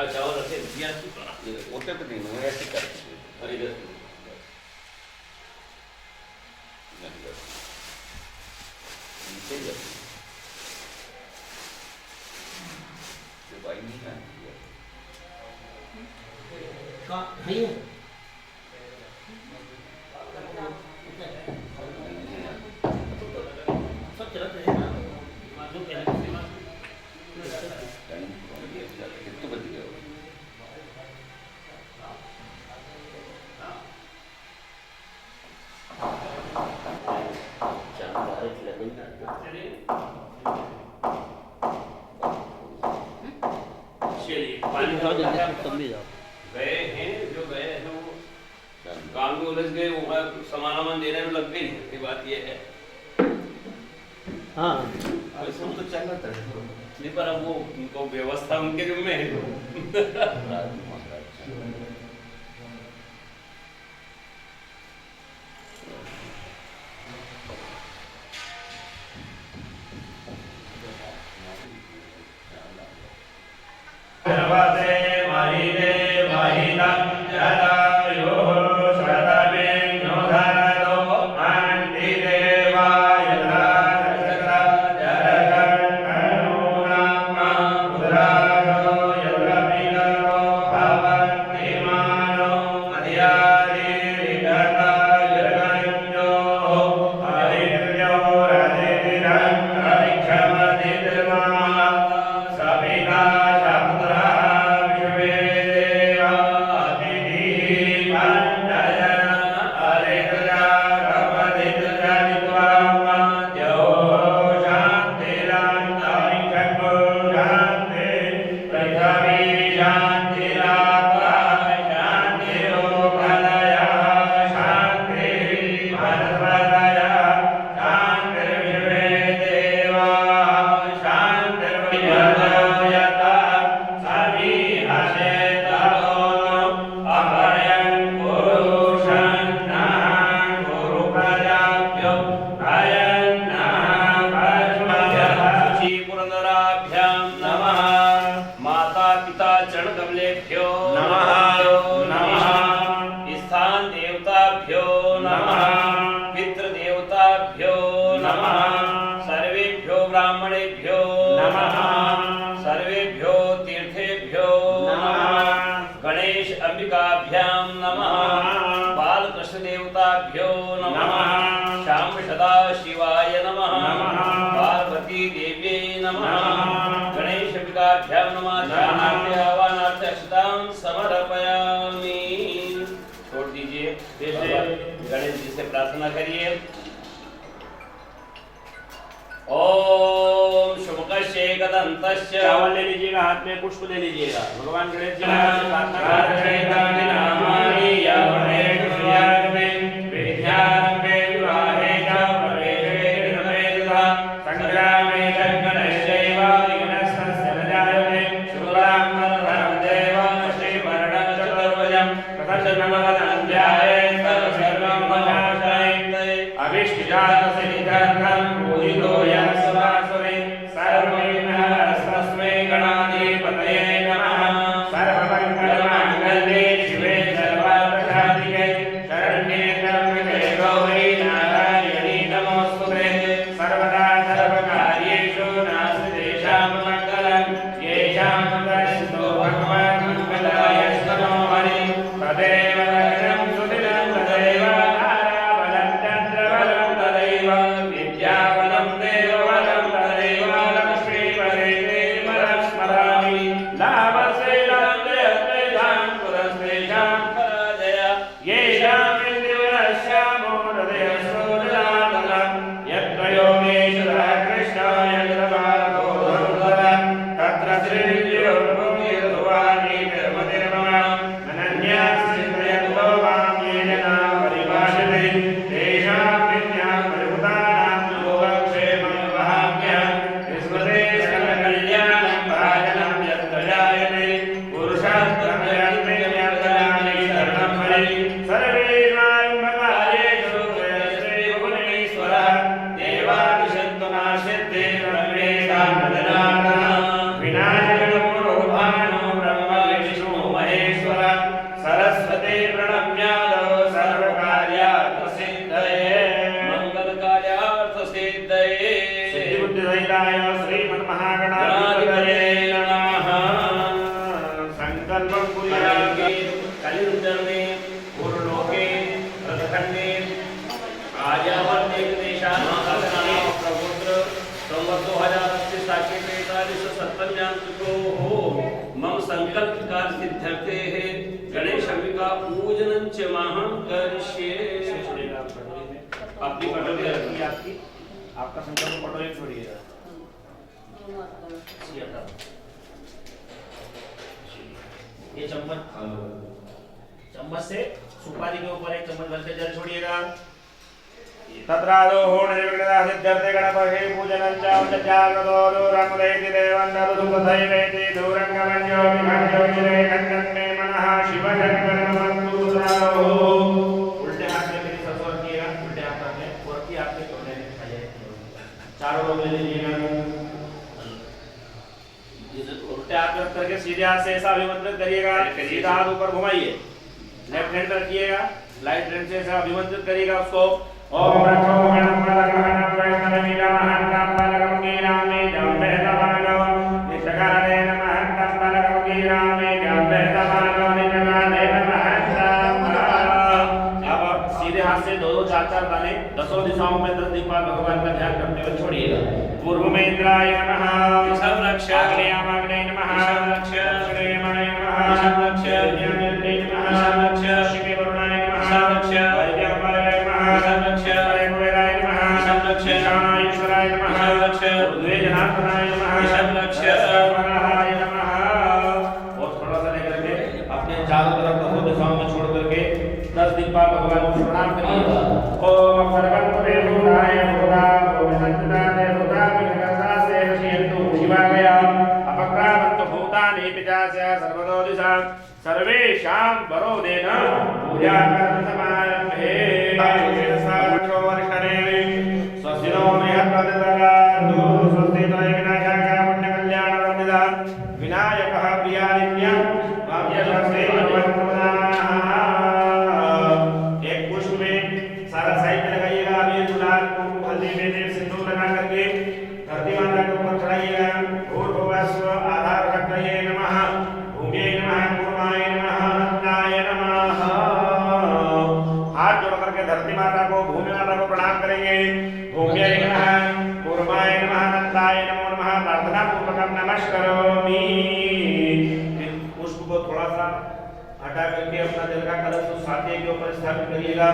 अच्छा और रखे दिया ये होते पे नहीं मैं ऐसे कर और इधर नीचे जाते ये भाई नहीं है कहाँ है ये? सब चलते हैं ना जो पहले टाइम कितना बज गया पानी जाओ जल्दी तुम भी जाओ। गए हैं जो गए हैं वो काम में उलझ गए वो सामान वामान देने में लग गई ये बात ये है हाँ ऐसे तो चलना था नहीं पर अब वो उनको व्यवस्था उनके जिम्मे है छोड़ दीजिए गणेश जी से प्रार्थना करिए ओम शुभकश्ये कदंतश्च चावल ले लीजिएगा हाथ में पुष्प ले लीजिएगा भगवान गणेश जी से प्रार्थना कल्याणं भाजनं यत्प्रजायते शनिर्जन्मे गुरुलोके रथखंडे आर्यावर्ते देशानां प्रभुत्र संवत 2080 साके 45 हो मम संकल्प का सिद्ध्यर्थे है गणेश अंबिका पूजनं च महं करिष्ये। अपनी पटोली रखिए आपकी, आपका संकल्प पटोली छोड़िएगा। ये चम्मच से सुपारी के ऊपर एक चम्मच भर के जल छोड़िएगा। तत्रादो होण निर्विघ्नता सिद्ध्यर्थे गणपते पूजनं च जागृतो दूरमुदैति देवं नरुसुतथैवेति दूरङ्गमन्यो विभण्यो निरेखण्डन्मे मनः शिवशङ्करमस्तु तत्रादो। उल्टे हाथ में मेरी सरस्वर किएगा, उल्टे हाथ में और की आपके छोड़ने चाहिए। चारों लोग ले लीजिएगा। उल्टे हाथ में करके सीधे हाथ से ऐसा अभिमंत्रित करिएगा, सीधा हाथ ऊपर घुमाइए, लेफ्ट हैंड रखिएगा, राइट हैंड से ऐसा अभिमंत्रित करिएगा उसको। ओम रक्षो गणम बलगणम वैष्णवीरमहं तम्बलगं गिरामि जम्बेतमानो निषकारे नमः तम्बलगं गिरामि जम्बेतमानो निषकारे नमः तम्बलगं। अब सीधे हाथ से दो चार दाने दसों दिशाओं में 10 दीपक भगवान का ध्यान करते हुए छोड़िएगा। पूर्व में इंद्राय नमः संरक्ष, अग्नेयामाग्नेय नमः संरक्ष, दक्षिणेयमाय नमः संरक्ष, ज्ञानेन्द्रिय नमः संरक्ष, शिवे वरुणाय नमः संरक्ष, वैद्यमाय नमः संरक्ष, हरेन्द्राय नमः संरक्ष, ईशानाय नमः संरक्ष, उद्वेजनाथनाय नमः संरक्ष, वराहाय नमः। और थोड़ा सा लेकर के अपने चारों तरफ दसों दिशाओं में छोड़ करके 10 दीपक भगवान को प्रणाम करिएगा। ओम सर्वं देवताय भूता भूमिसंतताय भूता विघ्नता से रक्षयन्तु शिवाय अपक्रामन्तु भूतानि पितास्य सर्वतो दिशा सर्वेषां वरोदेन पूजा कर्म समारम्भे। साक्षो वर्षणे स्वस्तिनो बृहत्पतितगान्तु स्वस्तिनो विनाशकाय पुण्यकल्याणवर्धिता विनायकः प्रियानित्यं वाम्यस्ते भगवन्प्रदाः। एक पुष्प में सारा साइड में लगाइएगा, अबीर गुलाल कुमकुम हल्दी मेहंदी सिंदूर लगा करके धरती माता के ऊपर चढ़ाइएगा। भूर्भुवस्व आधार रखिए नमः भूम्यै नमः कुर्माय नमः अनन्ताय नमः। हाथ जोड़ करके धरती माता को भूमि माता को प्रणाम करेंगे। भूम्यै नमः कुर्माय नमः अनन्ताय नमो नमः प्रार्थना पूर्वकं नमस्करोमि। फिर पुष्प को थोड़ा सा हटा करके अपना जल का कलश उस साथी के ऊपर स्थापित करिएगा।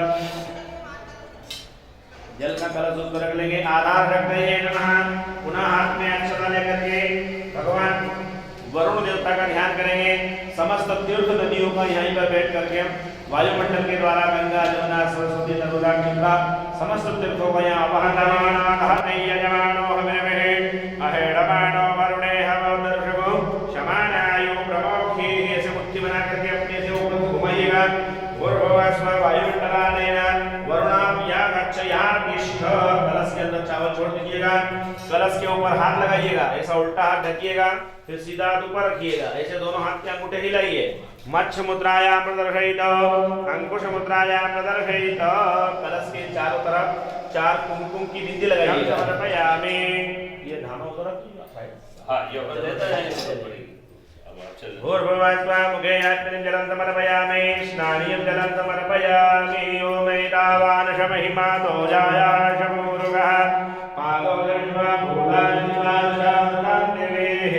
जल का कलश उस पर रख लेंगे, आधार रख देंगे नमः। पुनः हाथ में अक्षता लेकर के भगवान वरुण देवता का ध्यान करेंगे। समस्त तीर्थ नदियों का यहीं पर बैठ करके वायुमंडल के द्वारा गंगा जमुना सरस्वती नर्मदा गंगा समस्त तीर्थों को यहाँ वरुणे हवदर्शको शमानायु प्रमोक्षी ऐसे मुट्ठी बना करके अपने से ऊपर घुमाइएगा। भूर्भुवस्व वायुमंडलानेन वरुणाम या गच्छयामिष्ठ। कलश के अंदर चावल छोड़ दीजिएगा, कलश के ऊपर हाथ लगाइएगा, ऐसा उल्टा हाथ ढकिएगा, फिर सीधा हाथ ऊपर रखिएगा, ऐसे दोनों हाथ के अंगूठे हिलाइए। मच्छ मुद्रायां प्रदर्शयित अंकुश मुद्रायां प्रदर्शयित। कलश के चारों तरफ 4 कुमकुम की बिंदी लगाइएगा। समर्पयामि। ये धामा उधर रखिएगा साइड। हां ये उधर देता है भूर्भुवस्व मुखे यात्रिं जलं समर्पयामि स्नानीयं जलं समर्पयामि। ओम एतावानशमहिमा तोजाया शमूरुगः पालो जन्म भूतानि निवासान्तान्तिवेः।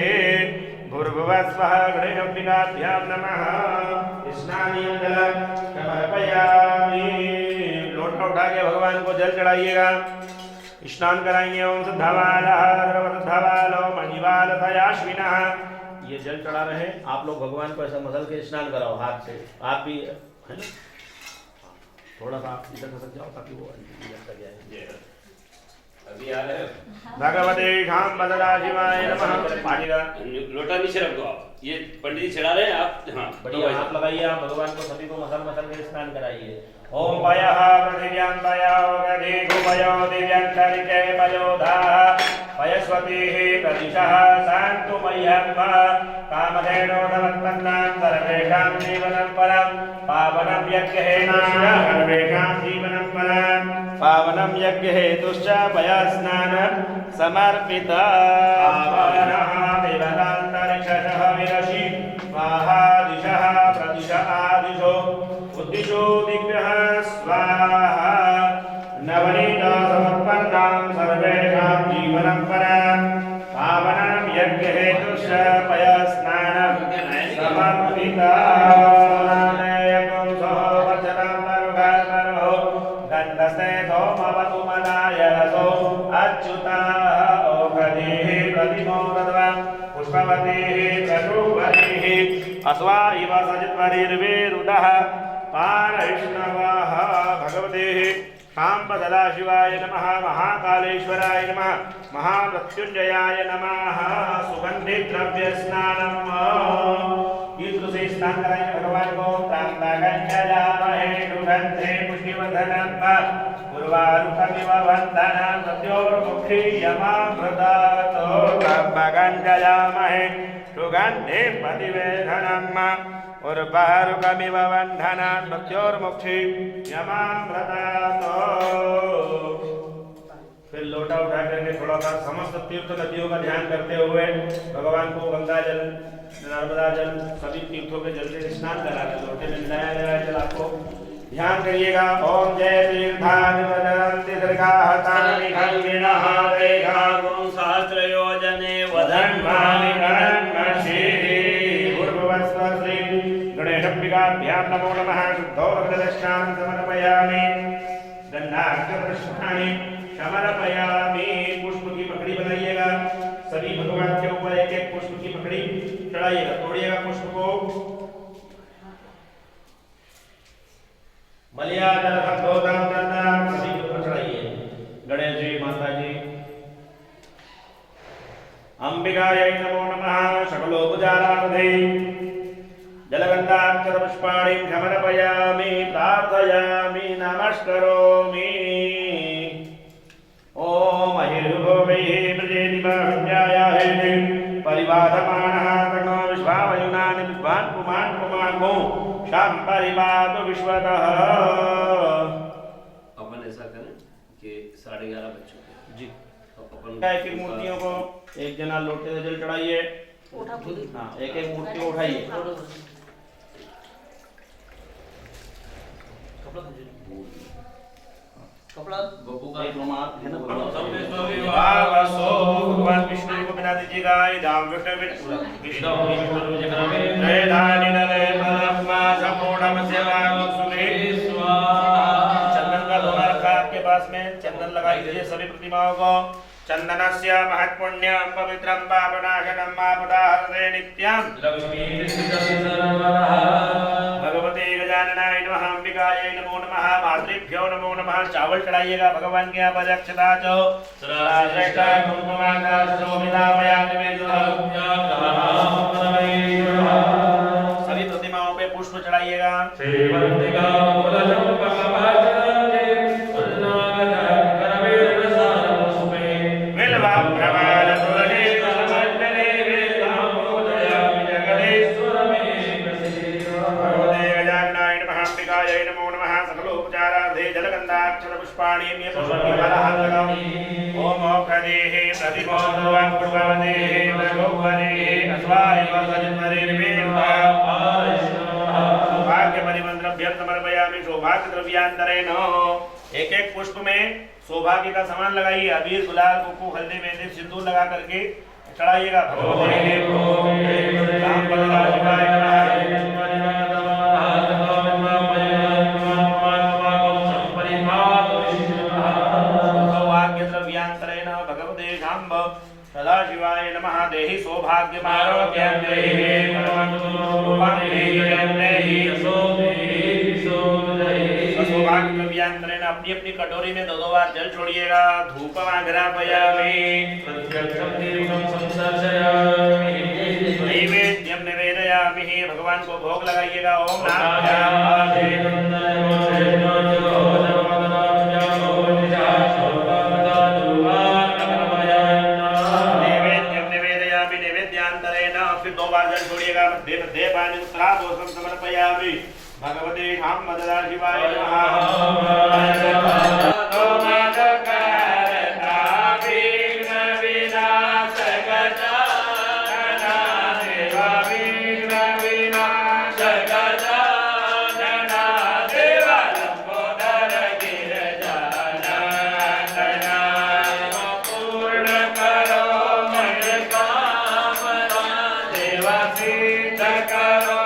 भूर्भुवस्वः गणेशाभ्यां नमः स्नानीयं जलं समर्पयामि। लोटा उठा के भगवान को जल चढ़ाइएगा, स्नान कराएंगे। ओम शुद्धवालः सर्वशुद्धवालो मणिवालथयाश्विनः। ये जल चढ़ा रहे आप लोग भगवान को ऐसा मसल के स्नान कराओ हाथ से, आप भी है ना। थोड़ा सा आप इधर खसक जाओ ताकि वो इधर जाए। अभी आ रहे भगवते शाम बदला शिवाय नमः। पानीगा लोटा नीचे रख दो आप, ये पंडित जी चढ़ा रहे हैं आप। हाँ बढ़िया हाथ लगाइए, आप भगवान को सभी को मसल मसल के स्नान कराइए। ओम पयः पृथिव्यां पयो गधेषु पयो दिव्यन्तरिक्षे पयोधाः पयस्वतीः प्रदिशः शान्तु मह्यं कामधेनो नमत्पन्नां सर्वेषां जीवनं परं पावनं यज्ञहेतुश्च सर्वेषां जीवनं परं पावनं यज्ञहेतुश्च पयस्नान समर्पितः। पावनः देवतान्तरिक्षशः विरशि स्वाहा दिशः प्रदिश आदिशो सीतानयकं सोवचनमरुगमरो गन्धस्ते सोमवतु मनायसो अच्युताः ओखदेः प्रतिमोदध्वा पुष्पवतीः प्रशुभरीः अस्वा इव सजित्वरीर्विरुडः पारैष्णवः भगवतेः शाम्ब सदाशिवाय नमः महाकालेश्वराय नमः महामृत्युंजयाय नमः सुगंधि द्रव्य स्नानम से स्नान कराएंगे भगवान को तांबागंजयामहे सुगंधे पुष्टिवर्धनम पूर्वारुकमिव वन्दनं सत्योर्मुखी यमामृतातो तांबागंजयामहे सुगंधे प्रतिवेदनम उर्वारुकमिव वन्दनं सत्योर्मुखी यमामृतातो। फिर लोटा उठा करके थोड़ा सा समस्त तीर्थ नदियों का ध्यान करते हुए भगवान को गंगा जल नर्मदा जल सभी तीर्थों के जल से स्नान कराना लोटे में नया नया जल आपको ध्यान करिएगा। ओम जय तीर्थानि वदन्ति दीर्घाहतानि खल्विनः देहागुं सहस्रयोजने वधन्मानि गणन्मषि पूर्ववस्व श्री गणेशम्बिकाभ्यां नमो नमः शुद्धोदकदर्शनां समर्पयामि गन्धाक्षरपुष्पाणि समर्पयामि। पुष्प की पकड़ी बनाइएगा सभी भगवान के ऊपर एक एक पुष्प की पकड़ी चढ़ाइएगा तोड़िएगा पुष्प को मलयाजल भगवतां दत्तां सभी के ऊपर चढ़ाइए। गणेश जी माता जी अंबिकायै नमो नमः सकलोपचारार्थे जलगन्धाक्षरपुष्पाणि समर्पयामि प्रार्थयामि नमस्करोमि। ओम अहिर्भुवैः प्रजेतिमाह्यायाहे परिवाधमानः तनो विश्वावयुनानि विद्वान् पुमान् पुमान्मो शां परिपातु विश्वतः। अपन ऐसा करें कि 11:30 बज चुके हैं जी। अपन एक एक मूर्तियों को एक जना लोटे से जल चढ़ाइए। हाँ एक एक मूर्ति को उठाइए। कपड़ा बब्बू का एक रुमाल है ना वावसो भगवान विष्णु को बना दीजिएगा। दाम विष्णु विष्णु जय धानी नले परम्मा संपूर्णम सेवागो सुमे चंदन का दोना रखा आपके पास में चंदन लगा दीजिए सभी प्रतिमाओं को। चंदनस्य महत्पुण्यं पवित्रं पापनाशनं मापदाहरे नित्यं भगवते गजाननाय नमः अंबिकायै नमो नमः मातृभ्यो नमो नमः। चावल चढ़ाइएगा भगवान के यहाँ पर अक्षता चो श्रेष्ठ कुंकुमांगा शोभितामयामि सभी प्रतिमाओं पे पुष्प चढ़ाइएगा। पुष्पाणि में पुष्पी वाला हाथ लगाओ। ओम औषधेः प्रतिमोदवं पुष्पवतेः प्रभुवरेः अस्वाय वसजन्मरेर्वेदा सौभाग्य परिमंत्रभ्यं समर्पयामि। सौभाग्य द्रव्यांतरेण एक एक पुष्प में सौभाग्य का सामान लगाइए। अबीर गुलाल कुकू हल्दी मेहंदी सिंदूर लगा करके चढ़ाइएगा। भगवते राम शिवाय सदाशिवाय नमः। देहि सौभाग्यमारोग्यं देहि सौभाग्य द्रव्यांतरेण अपनी अपनी कटोरी में 2 बार जल छोड़िएगा। धूपमाघ्रापयामि नैवेद्यं निवेदयामि। भगवान को भोग लगाइएगा। ओम देवानि उत्तरादोषं समर्पयामि। भगवते शाम्बदा शिवाय नमः। करो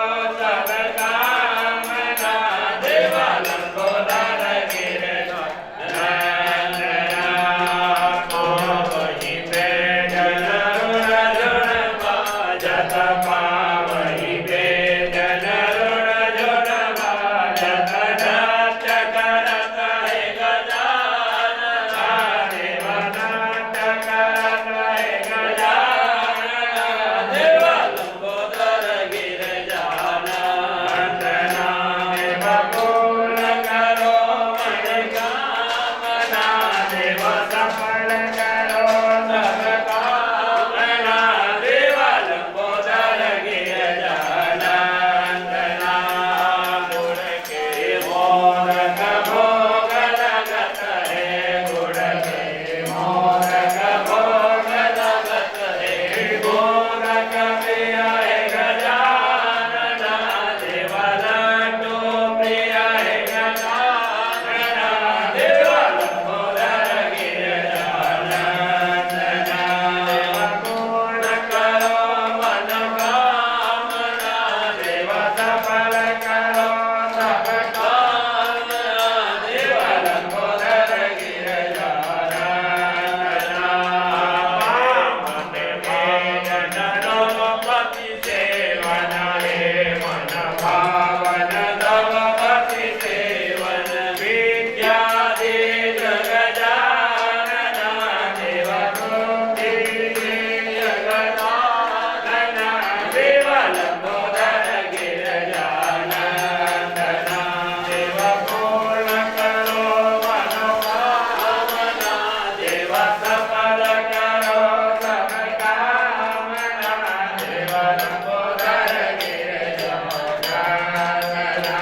सफल करो सब काम देव लंबोदर गिरजानंदना मन में जननो पति सेवन हे मन भावन दवपति सेवन विद्या दे जगजानना देव बुद्धि दे जगजानना देव लंबोदर गिरजानंदना देव पूर्ण करो मनोकामना देव सफल करो सब कामना देव लंबोदर गिरजानंदना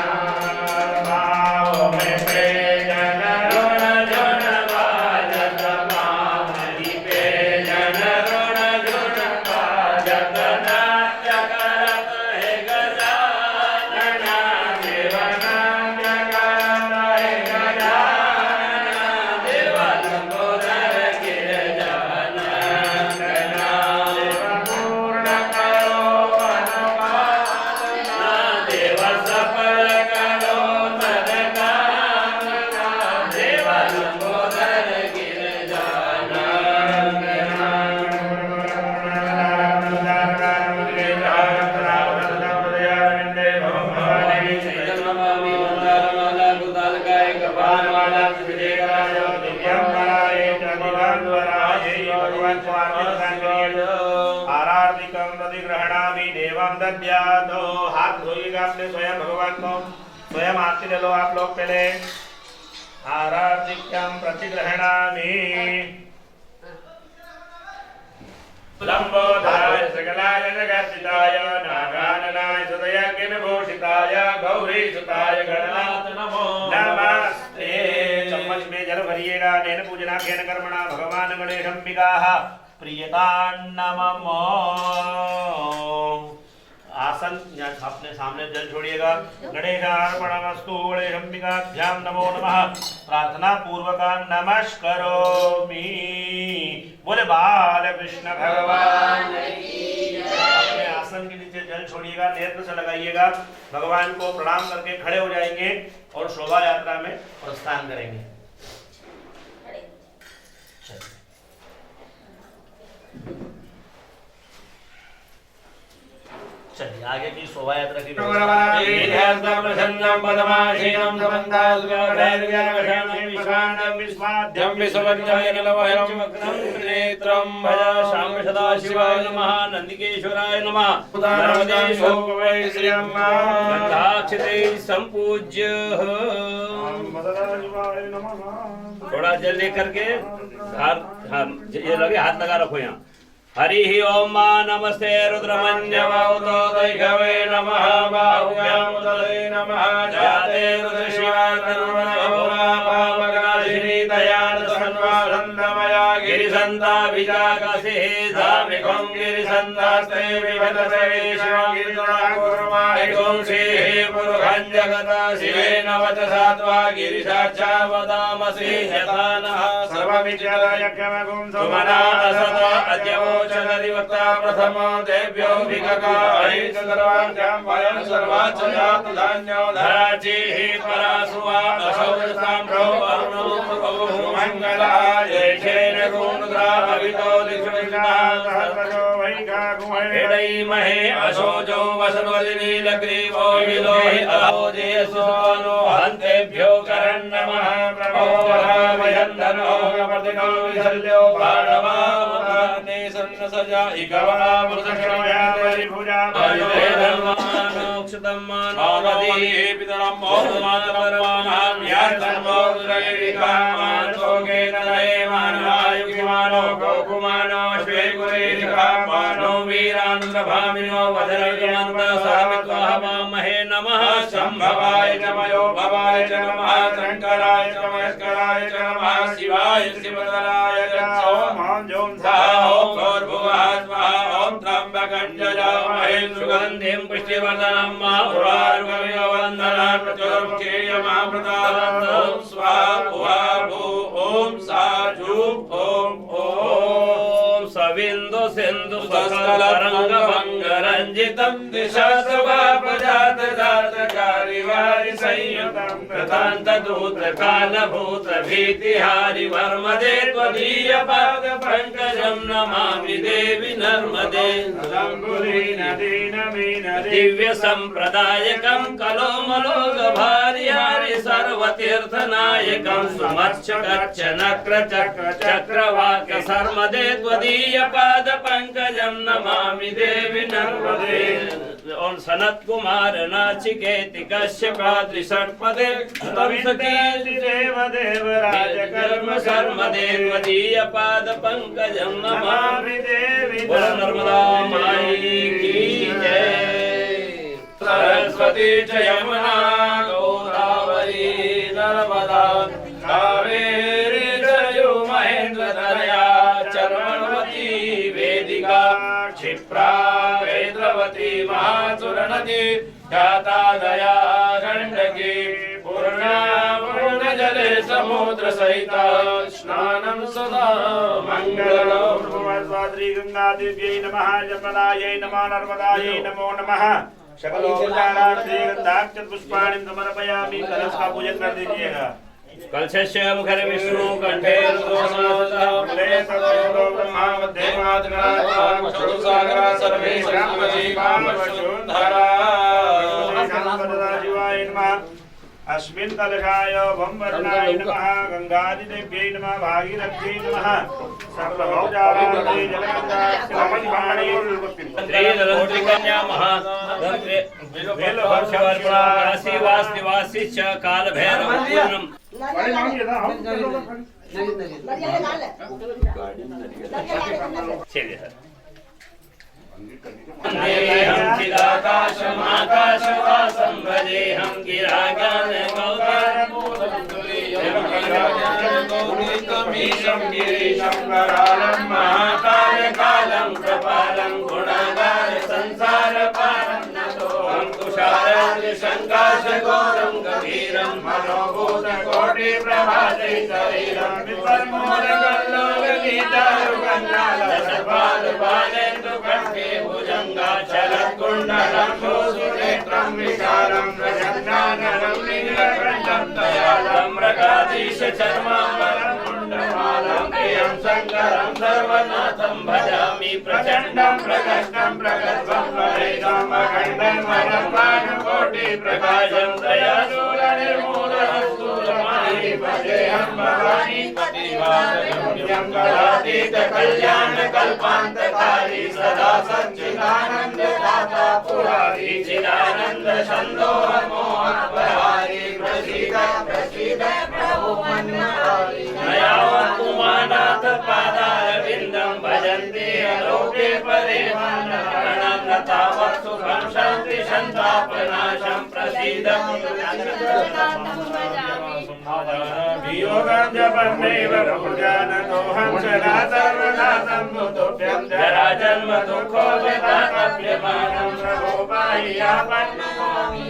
भाव में प्रेजन ऋण झुन बाजत मामरी प्रेजन ऋण झुन बाजत नाट्य करत हे गजानना देव नाट्य करत हे गजानना देव लंबोदर गिरजानंदना देव पूर्ण करो मनोकामना देव सफल करो सदकामना देव लंबोदर आराधिकं प्रतिग्रहणामि देवं दद्यातो हाथ धोइएगा अपने स्वयं भगवान को स्वयं आरती ले लो आप लोग पहले आराधिकं प्रतिग्रहणामि लंबोदराय सकलाय जगत्पिताय नागाननाय सदयज्ञविभूषिताय गौरीसुताय गणनाथ नमो नमस्ते। चम्मच में जल भरिएगा नैन पूजना केन कर्मणा भगवान गणेश अंबिकाः प्रियतान्नमो। आसन अपने सामने जल छोड़िएगा। गणेशार्पणमस्तु गणेश अंबिकाभ्यां नमो नमः। प्रार्थना पूर्वक नमस्करोमि। बोले बाल कृष्ण भगवान अपने आसन के नीचे जल छोड़िएगा, नेत्र से लगाइएगा, भगवान को प्रणाम करके खड़े हो जाएंगे और शोभा यात्रा में प्रस्थान करेंगे। चलिए आगे की शोभा यात्रा की शिवाय नमः नंदिकेश्वराय नमः संपूज्य थोड़ा जल लेकर के ये लगे हाथ लगा रखो यहाँ। हरि ओम नमस्ते रुद्रमन्यवौतोदैघवे नमः बाहुभ्यां उदरे नमः जाते रुद्र शिवाय तन्मनोभावकाशिनी दयान सन्वासन्दमया गिरिसन्ता विजाकसे धामिकं गिरिसन्तास्ते विभदसे शिवं गिरिजाकुर्माहिकं श्रीः पुरुषं जगता शिवेन वचसा त्वा गिरिशाचा वदामसि यथा नः सर्वविजययज्ञमगुं सुमना असता अद्यवो चलरिवक्ता प्रथमो देव्यो भिगकाहि सर्वाभ्यां वयं सर्वाच्च जातु धान्यो धराचिः परासुवा असौरसां प्रोवर्णो मंगलाय येन गुणद्रा अवितो दिक्षुविष्णासर्वजो वैकाकुमहे अशोजो वसनोदिनीलग्रीवो विलोहि अहोजेसुनो हन्तेभ्यो करन्नमः प्रभो वयन्दनो वर्धिनो विशल्यो पाणवामुदाने सन्नसजा इगवा मुदक्षमया परिभुजा परिवेदन्मानोक्षतं मानोमदि पितरं मोहमातरं यास्तन्मोदरैरिकामान् सोगेन लये मानवायुकिमानो गोकुमानो श्वेकुरेरिकामानो वीरान्द्रभामिनो वदरयमन्त सहमित्वाहवामहे नमः शम्भवाय च मयो भवाय च नमः शङ्कराय च महेश्वराय च नमः शिवाय शिवतराय च ओम जों स्वाहा ओम भूर्भुवः स्वाहा ओम त्र्यम्बकं यजामहे सुगन्धिं पुष्टिवर्धनं माहुरारुगमिव वन्दनां प्रचुरमुखेयमामृतात् ओम स्वाहा भुवा भू ओम साजु ओम ओम सविन्दु सिन्धु सकलरङ्गभङ्गरञ्जितं दिशा स्वभावजात कृतांत दूत काल भूत भीतिहारि वर्मदे त्वदीय पाद पंकजं नमामि देवी नर्मदे दिव्य संप्रदायकं कलोमलोग भार्यारि सर्वतीर्थनायकं सुमच्छ कच्छ नक्र चक्र चक्रवाक सर्मदे त्वदीय पाद पंकजं नमामि देवी नर्मदे और सनत कुमार नाचिकेति कश्यपाद्रि षट्पदे तंसकी देव देवराज कर्म सर्मदे त्वदीय पाद पंकजं नमामि देवी नर्मदा माई की जय। सरस्वती च यमुना गोदावरी नर्मदा कावेरी जयो महेंद्र तनया चर्मणवती वेदिका क्षिप्रा वेद्रवती महासुरनदी ख्याता दया गंडकी पूर्णा पूर्ण जले समुद्र सहिता स्नानं सदा मंगलम्। श्री गंगा देव्यै नमः जपदायै नमः नर्मदायै नमो नमः। सकलोपचारार्थे गंधाक्षत पुष्पाणि समर्पयामि। कलश का पूजन कर दीजिएगा। कलशस्य मुखर विष्णु कंठे रुद्रोमावतः मुले सर्वो ब्रह्मा मध्ये मातृका चतुसागरा सर्वे ब्रह्मजी कामवशुंधरा शिवाय नमः। अस्मिन् कलशाय वंवरणाय नमः गंगादिदेव्यै नमः भागीरथ्यै नमः सर्वभौजार्थे जलगंगाक्षरमणिपाणि श्रीधरंत्रिकन्या महाधन्त्रे वेलवर्षवर्पणा काशीवास निवासी च कालभैरवपूर्णम् चलिए सर हम चिदाकाशमाकाशवासं भजेऽहं गिरागान गौतमीशं गिरीशं करालं महाकालकालं कृपालं गुणागार संसारपारं नतोऽहं तुषारशङ्काशगौरं गभीरं मनोभूतकोटिप्रभाते शरीरं विपर्मोदगल्लोकगीतायुगन्नालसर्वादपालेन्दुकण्ठे भुजङ्गाचलकुण्डलं भूसुनेत्रं विशालं प्रजन्नाननं नीलकण्ठं दयालं मृगाधीश चर्माम्बरं कुण्डमालं प्रियं शङ्करं सर्वनाथं भजामि प्रचण्डं प्रकष्टं प्रगल्भं वरेदं अखण्डं मनःपाणकोटिप्रकाशं दयाशूलनिर्मूलहस्तूलमणि भजेऽहं भवानी पतिवादयोग्यं कलातीत कल्याणकल्पान्तकारी सदा सच्चिदानन्ददाता पुरारी चिदानन्द सन्दोह मोहनपहारी प्रसीद प्रसीद प्रभो मन्महारी नयावतु मानाथ पादारविन्दं भजन्ते अलोके परे मानरणं न तावत् सुखं शान्ति सन्तापनाशं प्रसीदं वियोगं जपन्नेव भुजानतोऽहं सदा सर्वदा सम्भुतोऽभ्यं जरा जन्म दुःखोपतापप्यमानं प्रभो पाहि आपन्नमामि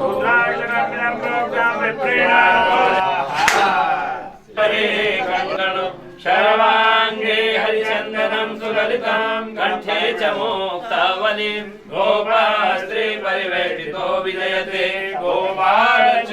रुद्राक्षरभ्यं प्रोक्तं विप्रीणाः परे कङ्कण शर्वाङ्गे हरिचन्दनं सुललितं कंठे च मुक्तावलिं गोपास्त्री परिवेष्टितो विजयते गोपालचूडामणि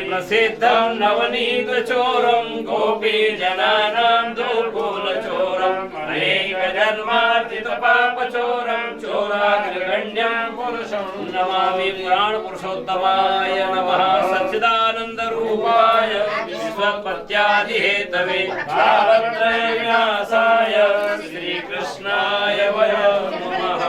प्रसिद्धं नवनीतचोरं गोपीजनानां दुर्गुणचोरम् अनेकजन्मार्जितपापचोरं चोराग्रगण्यं पुरुषं नमामि प्राणपुरुषोत्तमाय नमः सच्चिदानन्दरूपाय विश्वोत्पत्त्यादिहेतवे तावत्रयविनाशाय श्रीकृष्णाय वयं नमः।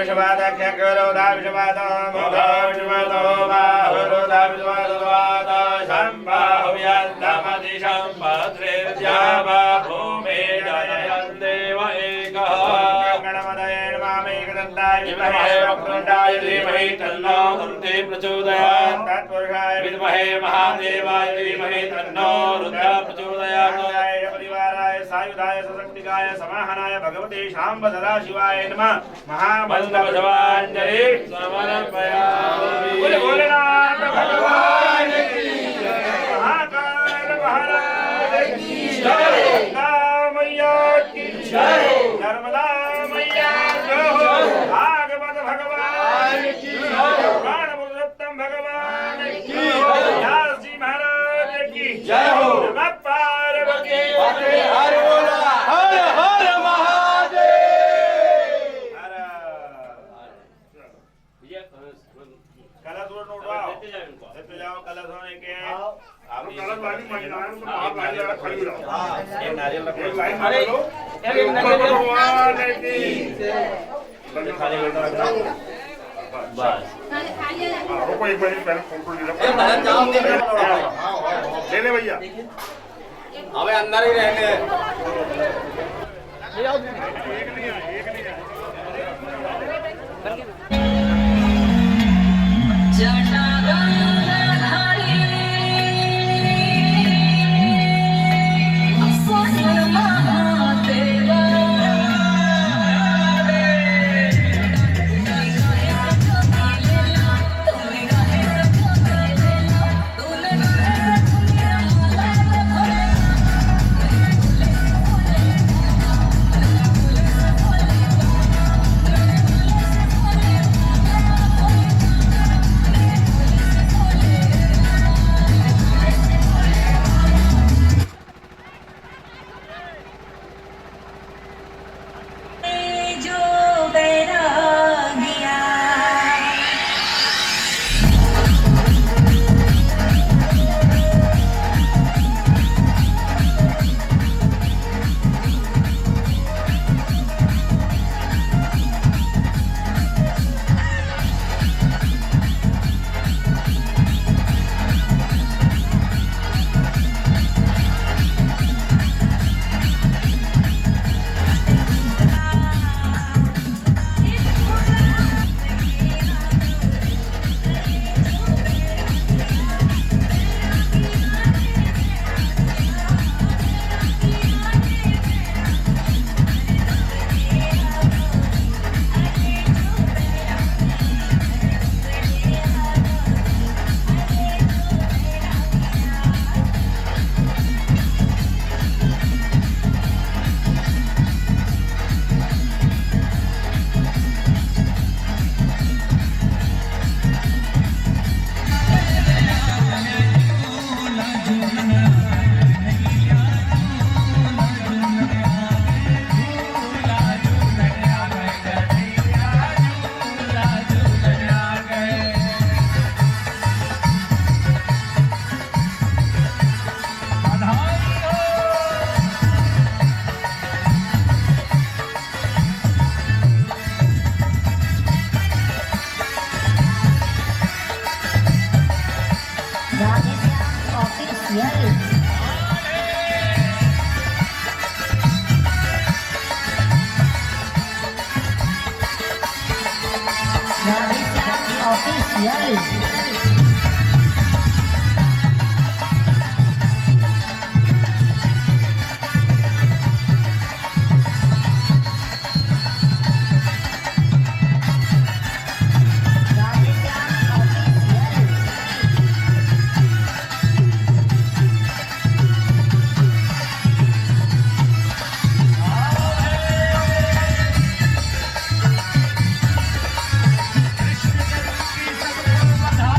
विषवादाख्य करोदा विषवादा मोघा विषवादा बाहुरोदा विषवादा शम्भाहुयान्दमति शम्भद्रेर्जावा भूमे जनयन् देव एकः गणमदये नमामेकदन्ताय विद्महे वक्रतुण्डाय धीमहि तन्नो हनुमते प्रचोदयात् तत्पुरुषाय विद्महे महादेवाय धीमहि तन्नो रुद्रः प्रचोदयात् परिवाराय सायुधाय सशक्तिकाय समाहनाय भगवते शाम्ब सदाशिवाय नमः महामन्त्रभजवाञ्जलि समर्पयामि। बोले भोलेनाथ भगवान की जय, महाकाल महाराज की जय, गंगा मैया की जय, नर्मदा मैया की जय, भागवत भगवान की जय, पुराण पुरुषोत्तम भगवान की जय, व्यास जी महाराज की जय हो। नमः पार्वती पते हर बोला हर हर महादेव। कलश रोड उठवाओ, लेते जाओ कलश होने के आप कलश वाली महिलाओं को आप लाइन वाला खड़ी रहो। एक नारियल रखो, एक लाइन में लो, एक भगवान की बंदे खाली बैठा रखना बस। रुको एक मिनट पहले फोटो ले लो। ले ले भैया, अबे अंदर ही रहने एक नहीं है, एक नहीं है। बधाई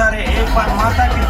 सारे एक बार माता की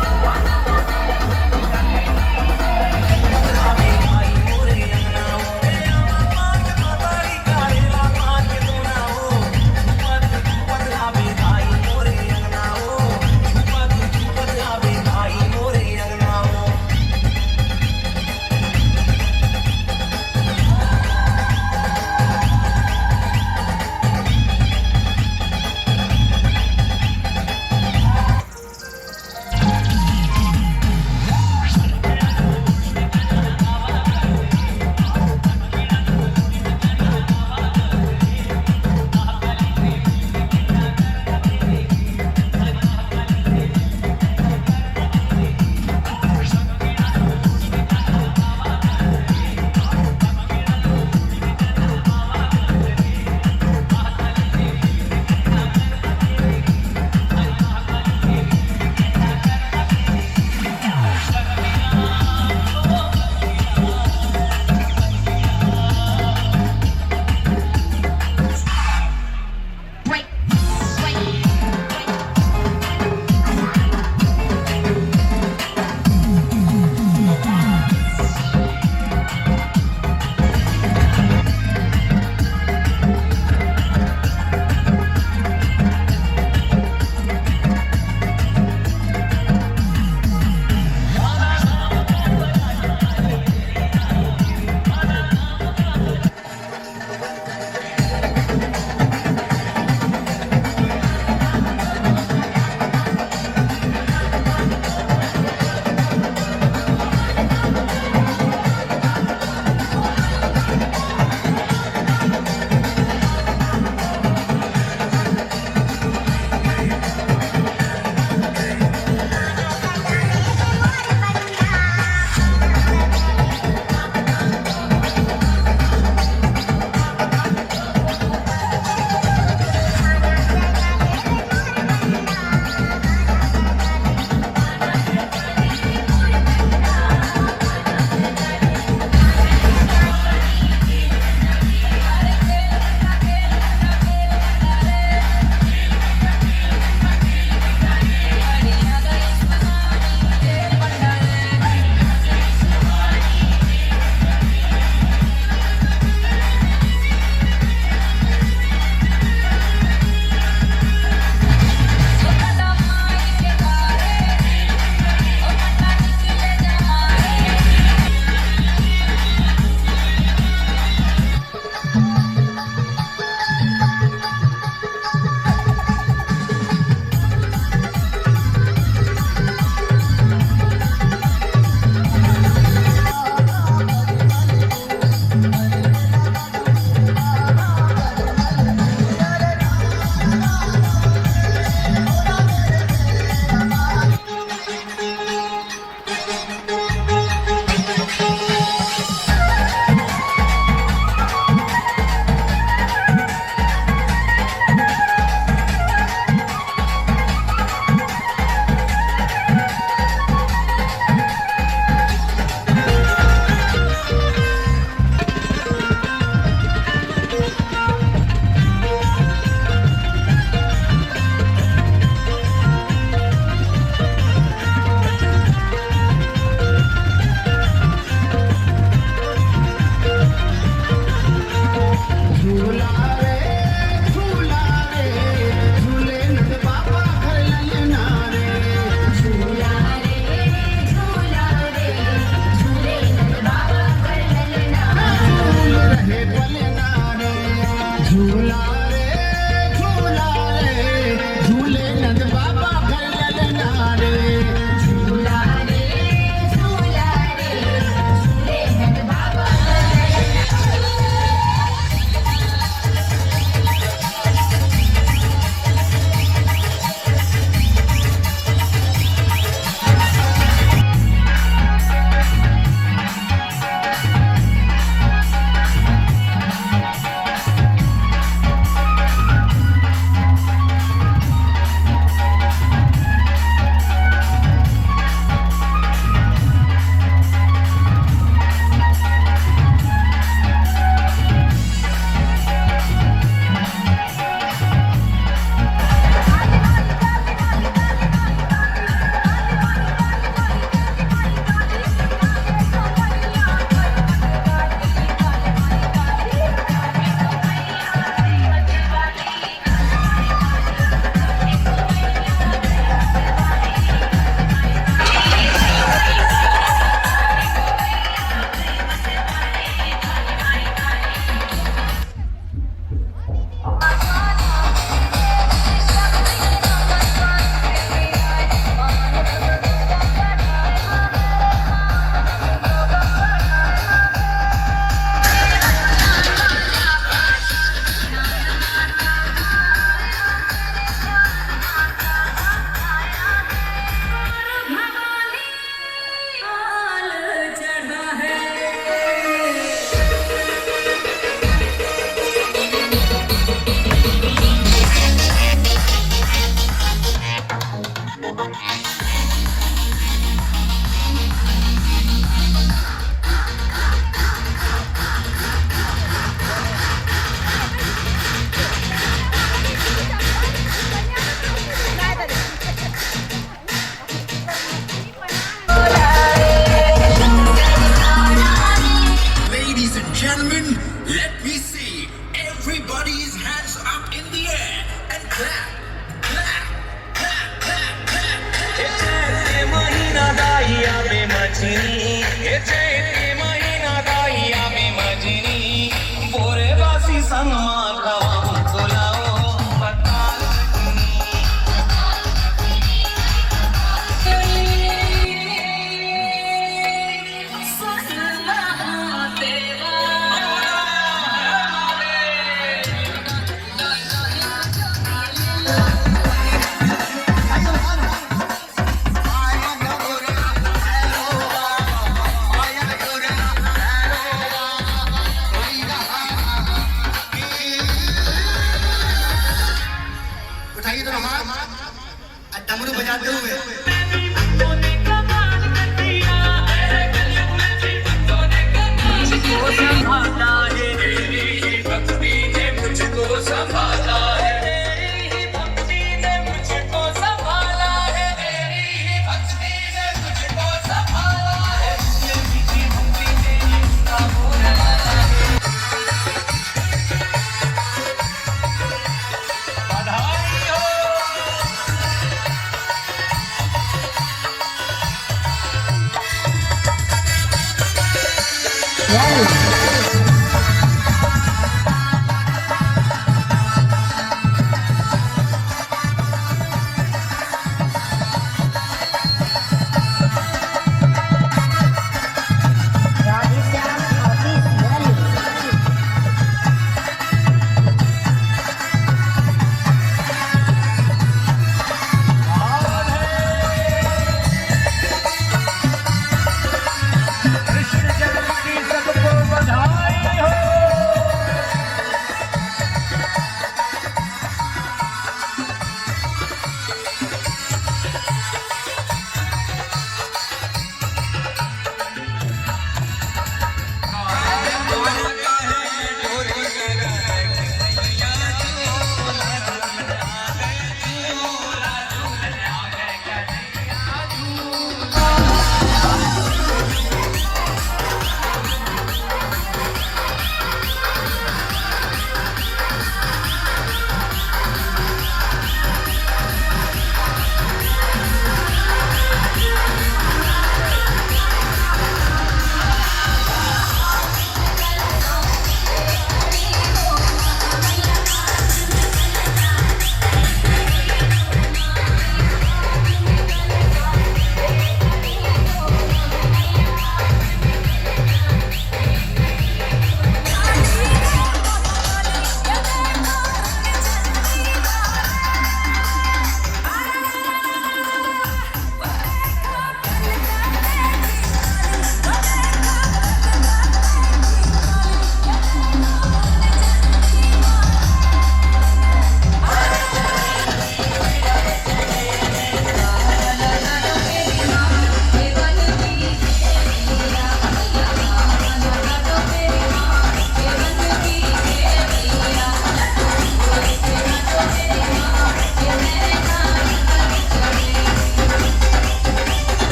कृष्ण जन्म की सबको बधाई हो।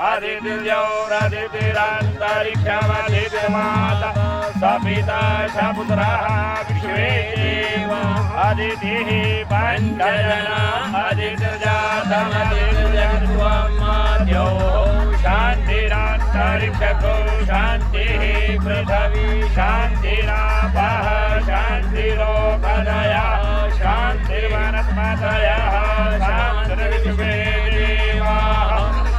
आदित्योरादितिरान्तरिक्षमधितिर्माता सपिता सपुत्राः विश्वे देव अदितिः पञ्चजना अदितिर्जातमदितिर्जन्त्वमाद्यो शान्तिरान्तरिक्षको शान्तिः पृथिवी शान्तिरापः शान्तिरोपदयः शान्तिर्वनस्पतयः शान्तिर्विश्वे देवाः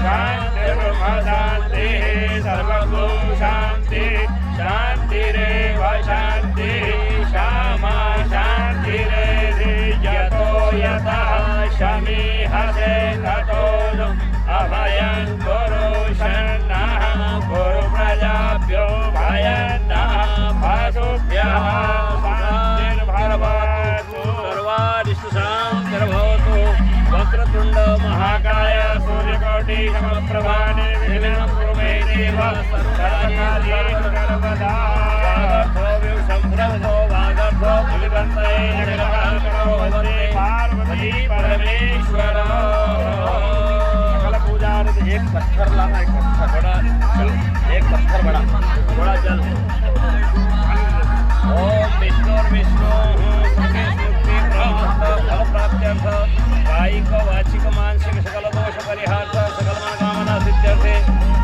शान्तिर्ब्रह्मशान्तिः सर्वभू शान्तिः शान्तिरेव शान्तिः श्यामा शान्तिरेधि यतो यतः शमीहसे ततो अभयं कुरु शन्नः कुरु प्रजाभ्यो भयन्नः पशुभ्यः शान्तिर्भवतु सर्वारिष्टु शान्तिर्भवतु वक्रतुण्ड महाकाय सूर्यकोटि समप्रभा निर्विघ्नं कुरु मे देव सर्वकार्येषु सर्वदा संभ्रमो वागर्थो फलितन्तये जगन्नाथो वन्दे पार्वती परमेश्वर सकल पूजा एक पत्थर लाना एक पत्थर बड़ा एक पत्थर बड़ा थोड़ा चल ओम विष्णु सुखे मुक्ति प्राप्त फल प्राप्त्यर्थ कायिक वाचिक मानसिक सकल दोष परिहार्थ सकल मनोकामना सिद्ध्यर्थे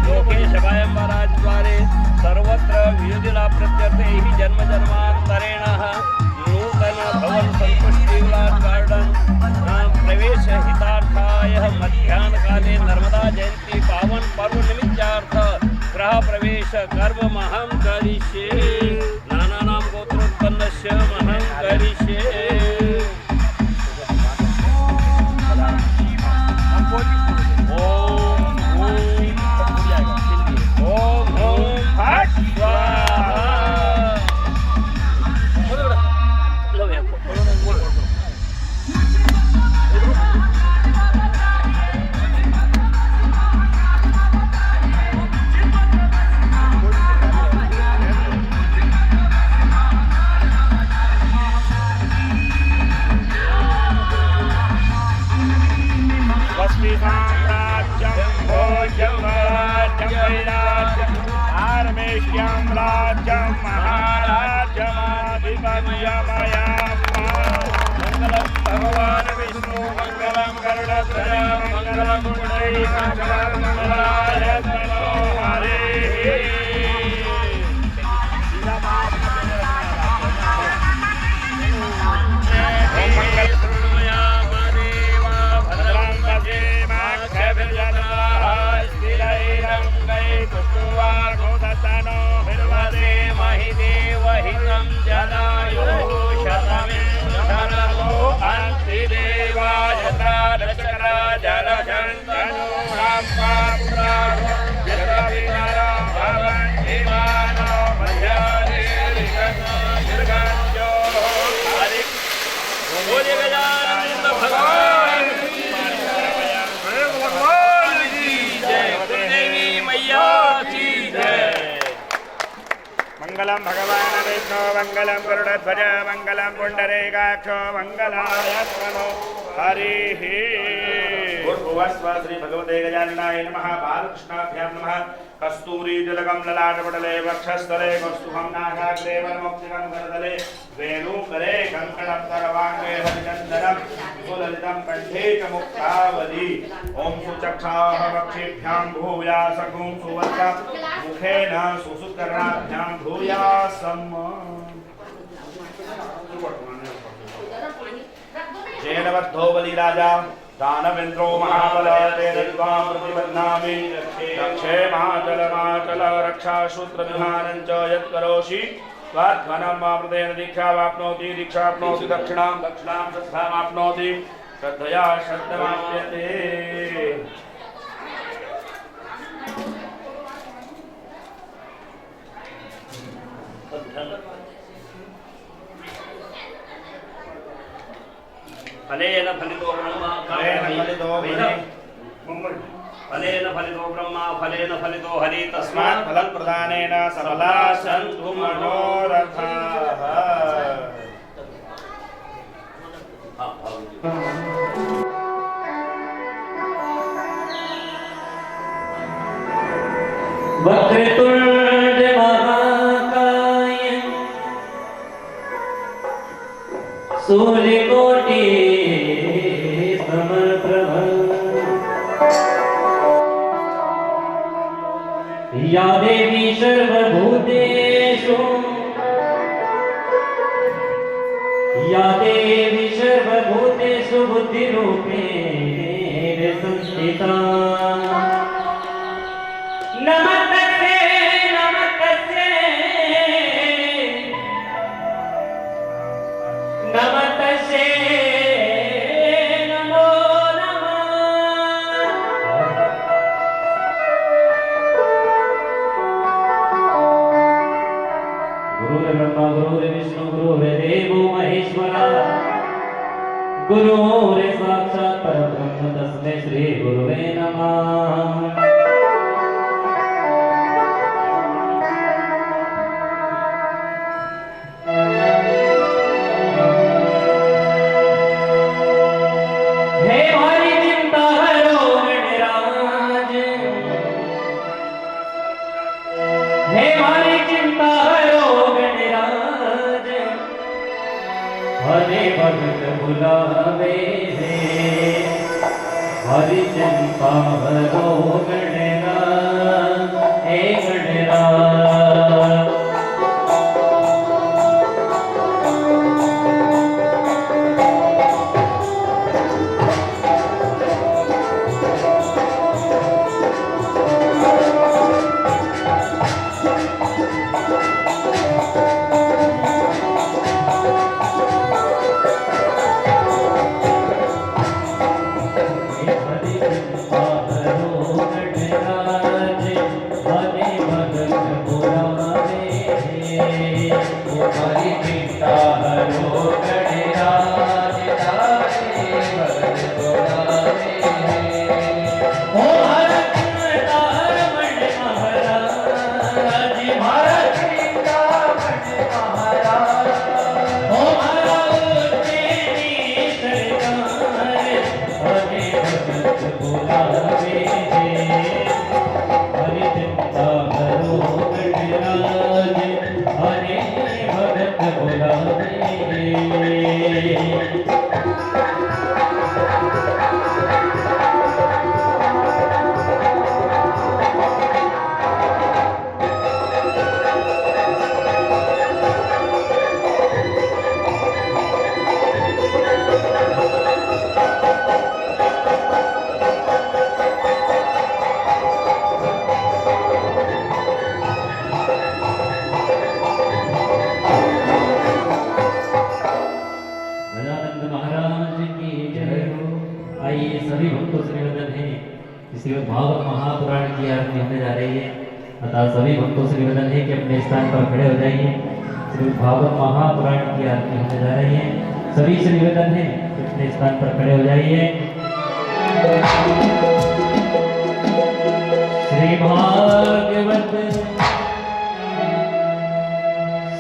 लोके शबायंबराज द्वारे सर्वत्र वियुति लाभ प्रत्यर्थे ही जन्म जन्मांतरेण नूतन भवन संतुष्टि विलास गार्डन प्रवेश हितार्थाय मध्याह्न काले नर्मदा जयंती पावन पर्व निमित्तार्थ गृह प्रवेश कर्म महं करिष्ये नानानां गोत्रोत्पन्नस्य महं करिष्ये भगवान विष्णु मंगलम गरुड़ध्वज मंगलम पुंडरीकाक्षं मंगलाय मनोहरे ओम मंगल श्रृणुयामदेवा भद्रं पश्येमाक्षभिर्यजत्राः स्थिरैरङ्गै कुष्ठुवार्मुदतनो हिर्वदे महि देवहितं जनायुः शतमिन्द्रनमो अन्तिदेवाय तारचक्रा जलशन्तनो रामपापुराणो यत्रविनरो भवन्ति मानो मध्यादेर्गन्यो हरि बोले गजानन भगवान की जय देवी मैया की जय मंगलम भगवान विष्णु मंगलम गरुड़ध्वज मंगलम पुंडरीकाक्ष मंगलाय नमो हरिः भूर्भुवस्व श्री भगवते गजाननाय नमः बालकृष्णाभ्यां नमः कस्तूरी जलकं ललाटपटले वक्षस्थले कौस्तुभं नासाग्रे वरमुक्तिकं करतले वेणुकरे कङ्कणं करवाङ्गे हरिचन्दनं सुललितं कण्ठे च मुक्तावली ॐ सुचक्षाः वक्षेभ्यां भूयासगुं सुवत्सा मुखेन सुसुकर्णाभ्यां भूयासम् जैनवद्धो बलिराजा दानवेन्द्रो महाबलतेरद्वां प्रतिबध्नामि रक्षे माचल रक्षासूत्रविधानं च यत्करोषि त्वाध्वनं मामृतेन दीक्षावाप्नोति दीक्षाप्नोति दक्षिणां श्रद्धामाप्नोति श्रद्धया श्रद्धमाप्यते फलेन फलितो ब्रह्मा फलेन फलितो ब्रह्मा फलेन फलितो हरि तस्मात् फलप्रदानेन सफला सन्तु मनोरथाः। वक्रतुण्ड महाकाय सूर्यकोटि समप्रभ या देवी सर्वभूतेषु या देवी सर्वभूतेषु बुद्धिरूपेण संस्थिता नमस्तस्यै नमस्तस्यै नमो नमः गुरुर्ब्रह्मा गुरुर्विष्णु गुरुर्देवो महेश्वरा गुरुर् साक्षात् परब्रह्म तस्मै श्री गुरुवे नमः बुलावे हरि चिंता भरो गणराज हे गणराज श्रीमद् भागवत महापुराण की आरती होने जा रही है, अतः सभी भक्तों से निवेदन है कि अपने स्थान पर खड़े हो जाइए। श्रीमद् भागवत महापुराण की आरती होने जा रही है, सभी से निवेदन है कि अपने स्थान पर खड़े हो जाइए।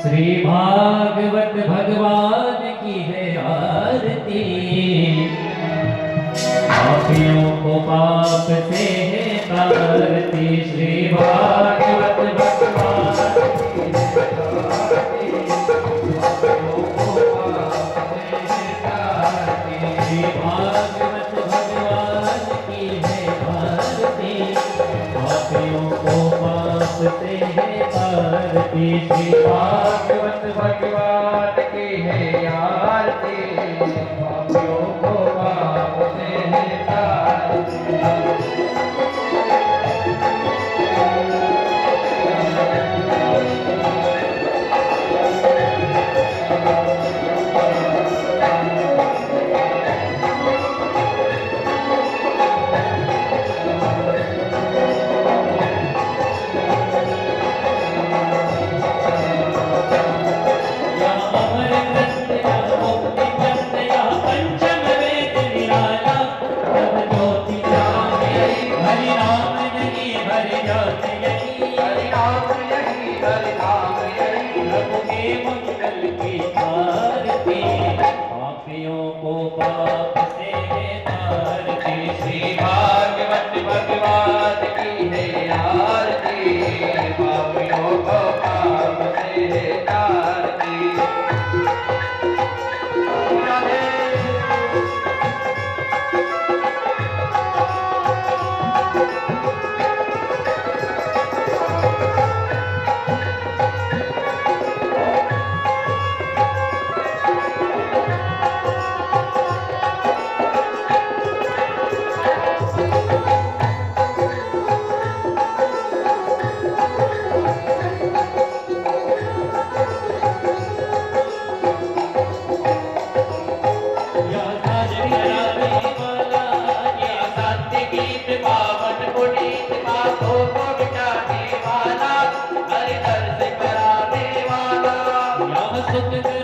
श्री भागवत भगवान की है आरती, पापियों को पाप से है तारती। श्री भागवत भगवान की है आरती, पापियों को पाप से है तारती। श्री भागवत भगवान की है आरती, पापियों को पाप से है तारती। श्री भागवत भगवान की है आरती, पापियों को पाप से है तारती।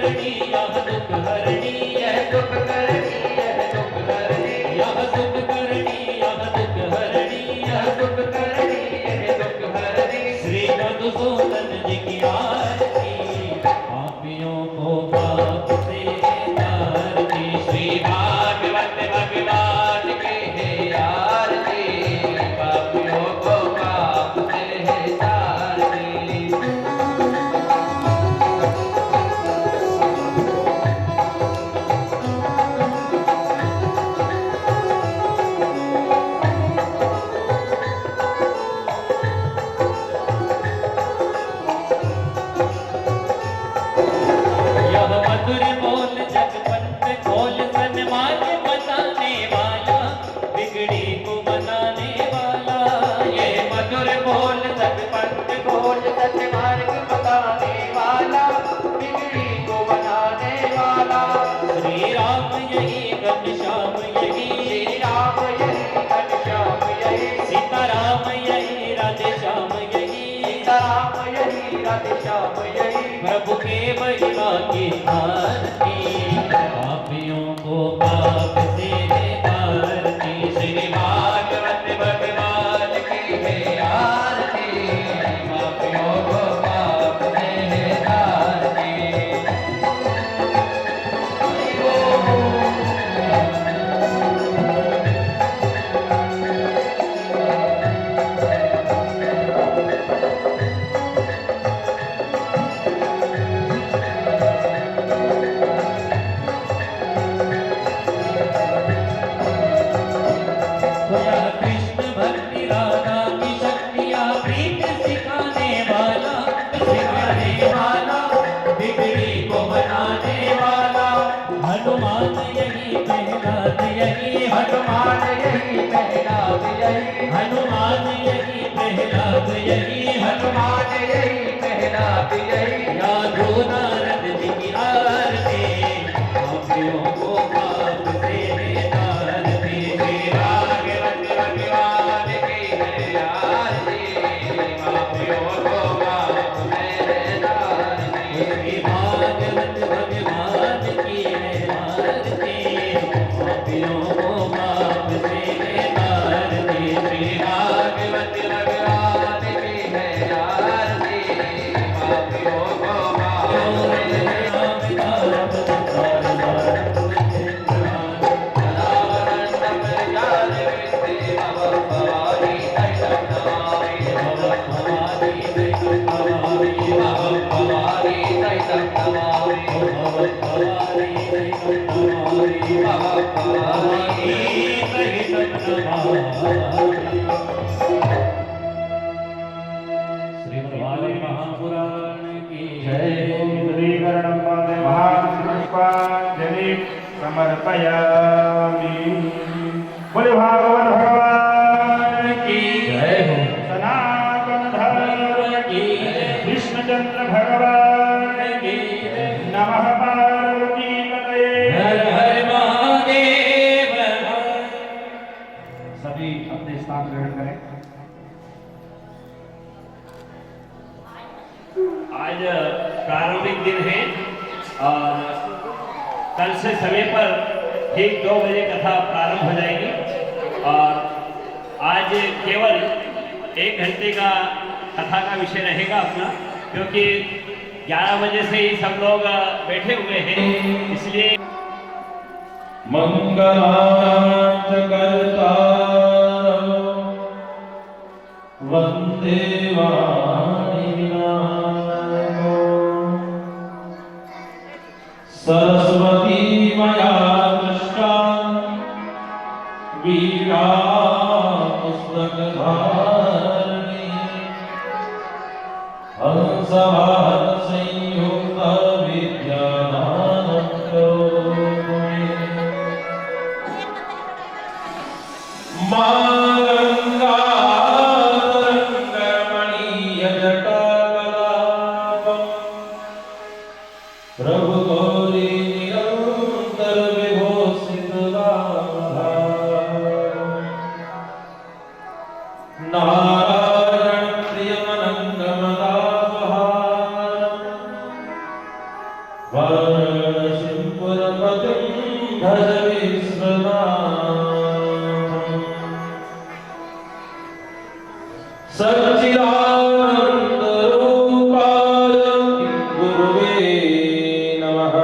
करनी यह दुख हरणी यह दुख करनी यह दुख हरणी यह दुख करनी यह दुख हरणी यह दुख करनी यह दुख हरणी श्री मधुसूदन जी की आरती पापियों को पाप से तारती श्री भागवत भगवान की है आरती पापियों को पाप से तारती यह मधुर बोल जगपंत खोल सन्मार्ग बताने वाला बिगड़ी को मनाने वाला ये मधुर बोल जगपंत खोल सन्मार्ग बताने वाला बिगड़ी को बनाने वाला श्री राम यही घनश्याम यही श्री राम यही घनश्याम यही सीताराम यही राधे श्याम यही सीताराम यही राधे श्याम यही प्रभु के महिमा की आरती पापियों को पाप से तारती श्री भागवत भगवान की है आरती पापियों को पाप से तारती कृष्ण भक्ति राधा की शक्तियाँ प्रीत सिखाने वाला बिगड़ी को बनाने वाला हनुमान यही प्रहलाद यही हनुमान यही प्रहलाद यही हनुमान यही प्रहलाद यही हनुमान यही प्रहलाद यही यादो नारद जी की आरती पापियों को पाप से तारती श्री भागवत भगवान की है आरती पापियों को पाप से तारती श्री भागवत भगवान की है आरती पापियों को पाप से तारती श्री भागवत भगवान की है आरती पापियों को पाप श्रीमद्भागवत महापुराण की जय। श्रीकरणं वन्दे महापुष्पाञ्जलि समर्पयामि। बोले भागवत भगवान की जय हो। सनातन धर्म की जय। कृष्णचंद्र भगवान की नमः। पार्वती पतये हर हर महादेव। सभी अपने स्थान ग्रहण करें। आज प्रारंभिक दिन है और कल से समय पर ठीक 2 बजे कथा प्रारंभ हो जाएगी और आज केवल 1 घंटे का कथा का विषय रहेगा अपना, क्योंकि 11 बजे से ही सब लोग बैठे हुए हैं, इसलिए मंगलार्थ करता वंदे वाणी विनायको सरस्वती मया दृष्टा वीरा पुस्तकधारिणी हंसवाहन संयुक्त विद्यादानं करोमि। मां गंगा तरंगमणीय जटाकलापम् प्रभु गौरी निरंतर विभूषित नारायण प्रियमनंगमदापहारम् शिवपुरपतिं भज विश्वनाथम् सच्चिदानन्दरूपाय गुरुवे नमः।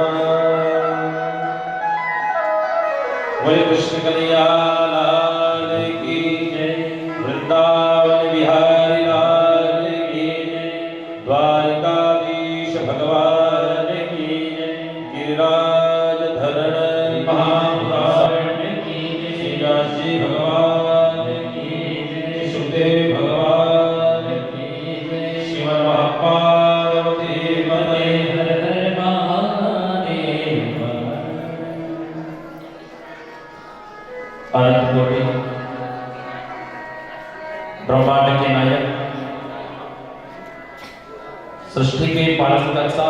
बोले कृष्ण कन्हैया लाल की जय, वृंदावन बिहारी लाल की जय, द्वारकाधीश भगवान की जय, गिरिराज धरण महापुराण की जय, श्री भगवान की जय, सुखदेव भगवान की जय, श्रीमद् महापार्वती पते हर हर महादेव। अनंत कोटि ब्रह्मांड के नायक, सृष्टि के पालनकर्ता,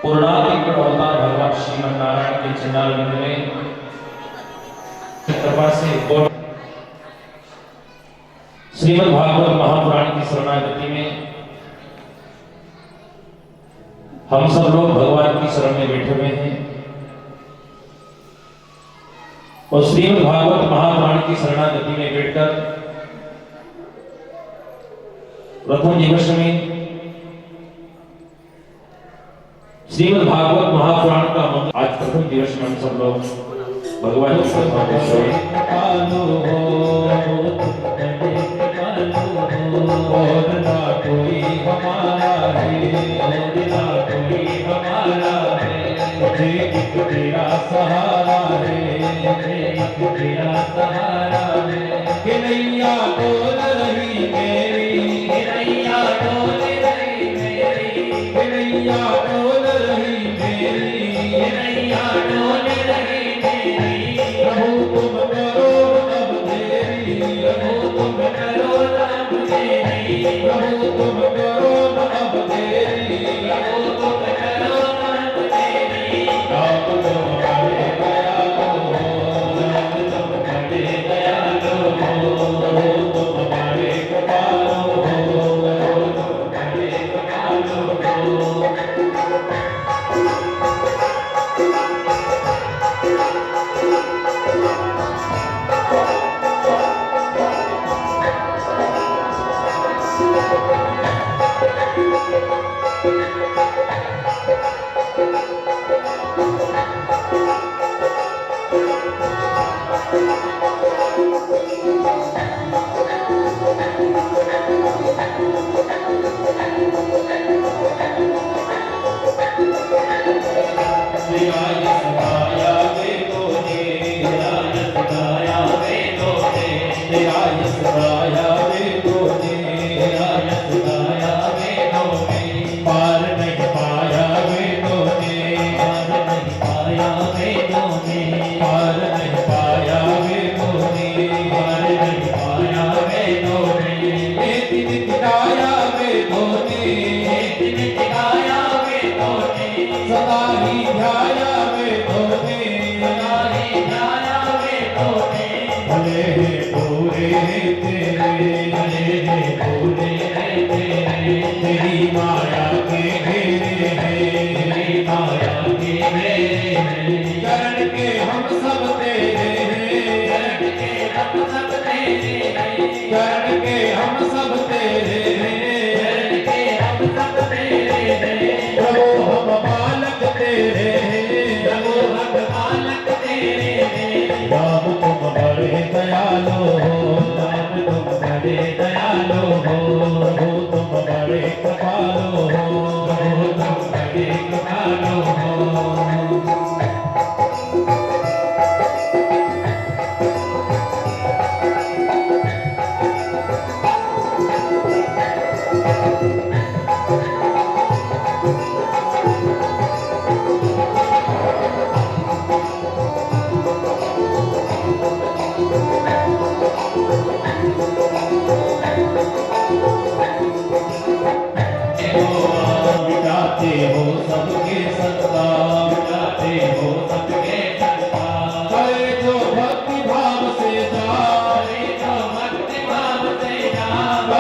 पूर्णाधिक अवतार भगवान श्रीमन नारायण के चरणारविंद में कृपा से श्रीमद् भागवत महापुराण की शरणागति में हम सब लोग भगवान की शरण में बैठे हुए हैं और श्रीमद् भागवत महापुराण की शरणागति में बैठकर प्रथम दिवस में श्रीमद् भागवत महापुराण का आज प्रथम दिवस में हम सब लोग भगवान की शरण में और ना कोई हमारा है, और ना कोई हमारा है, एक तेरा सहारा है, एक तेरा सहारा है। कि नैया डोल रही मेरी, कि नैया डोल रही मेरी, कि नैया डोल रही मेरी, कि नैया डोल रही मेरी। प्रभु तुम करो अब तेरी, प्रभु तुम करो अब तेरी, प्रभु तुम करो अब तेरी, प्रभु तुम करो अब तेरी। राम तुम बड़े दयालु हो, राम तुम बड़े दयालु हो, प्रभु तुम बड़े कृपालु हो, प्रभु तुम बड़े कृपालु हो।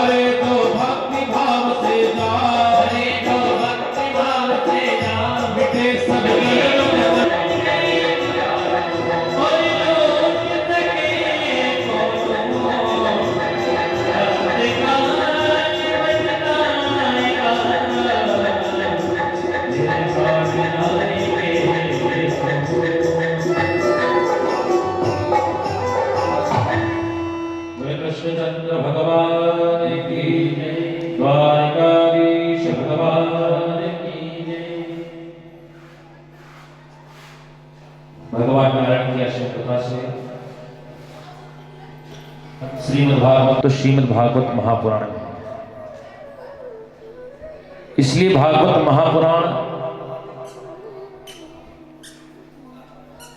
करे तो भक्ति भाव से जा, करे तो भक्ति भाव से मिटे सब कृष्णचंद्र भगवान की जय, द्वारकाधीश भगवान की जय। भगवान नारायण की अशोक कृपा से श्रीमद् भागवत महापुराण में, इसलिए भागवत महापुराण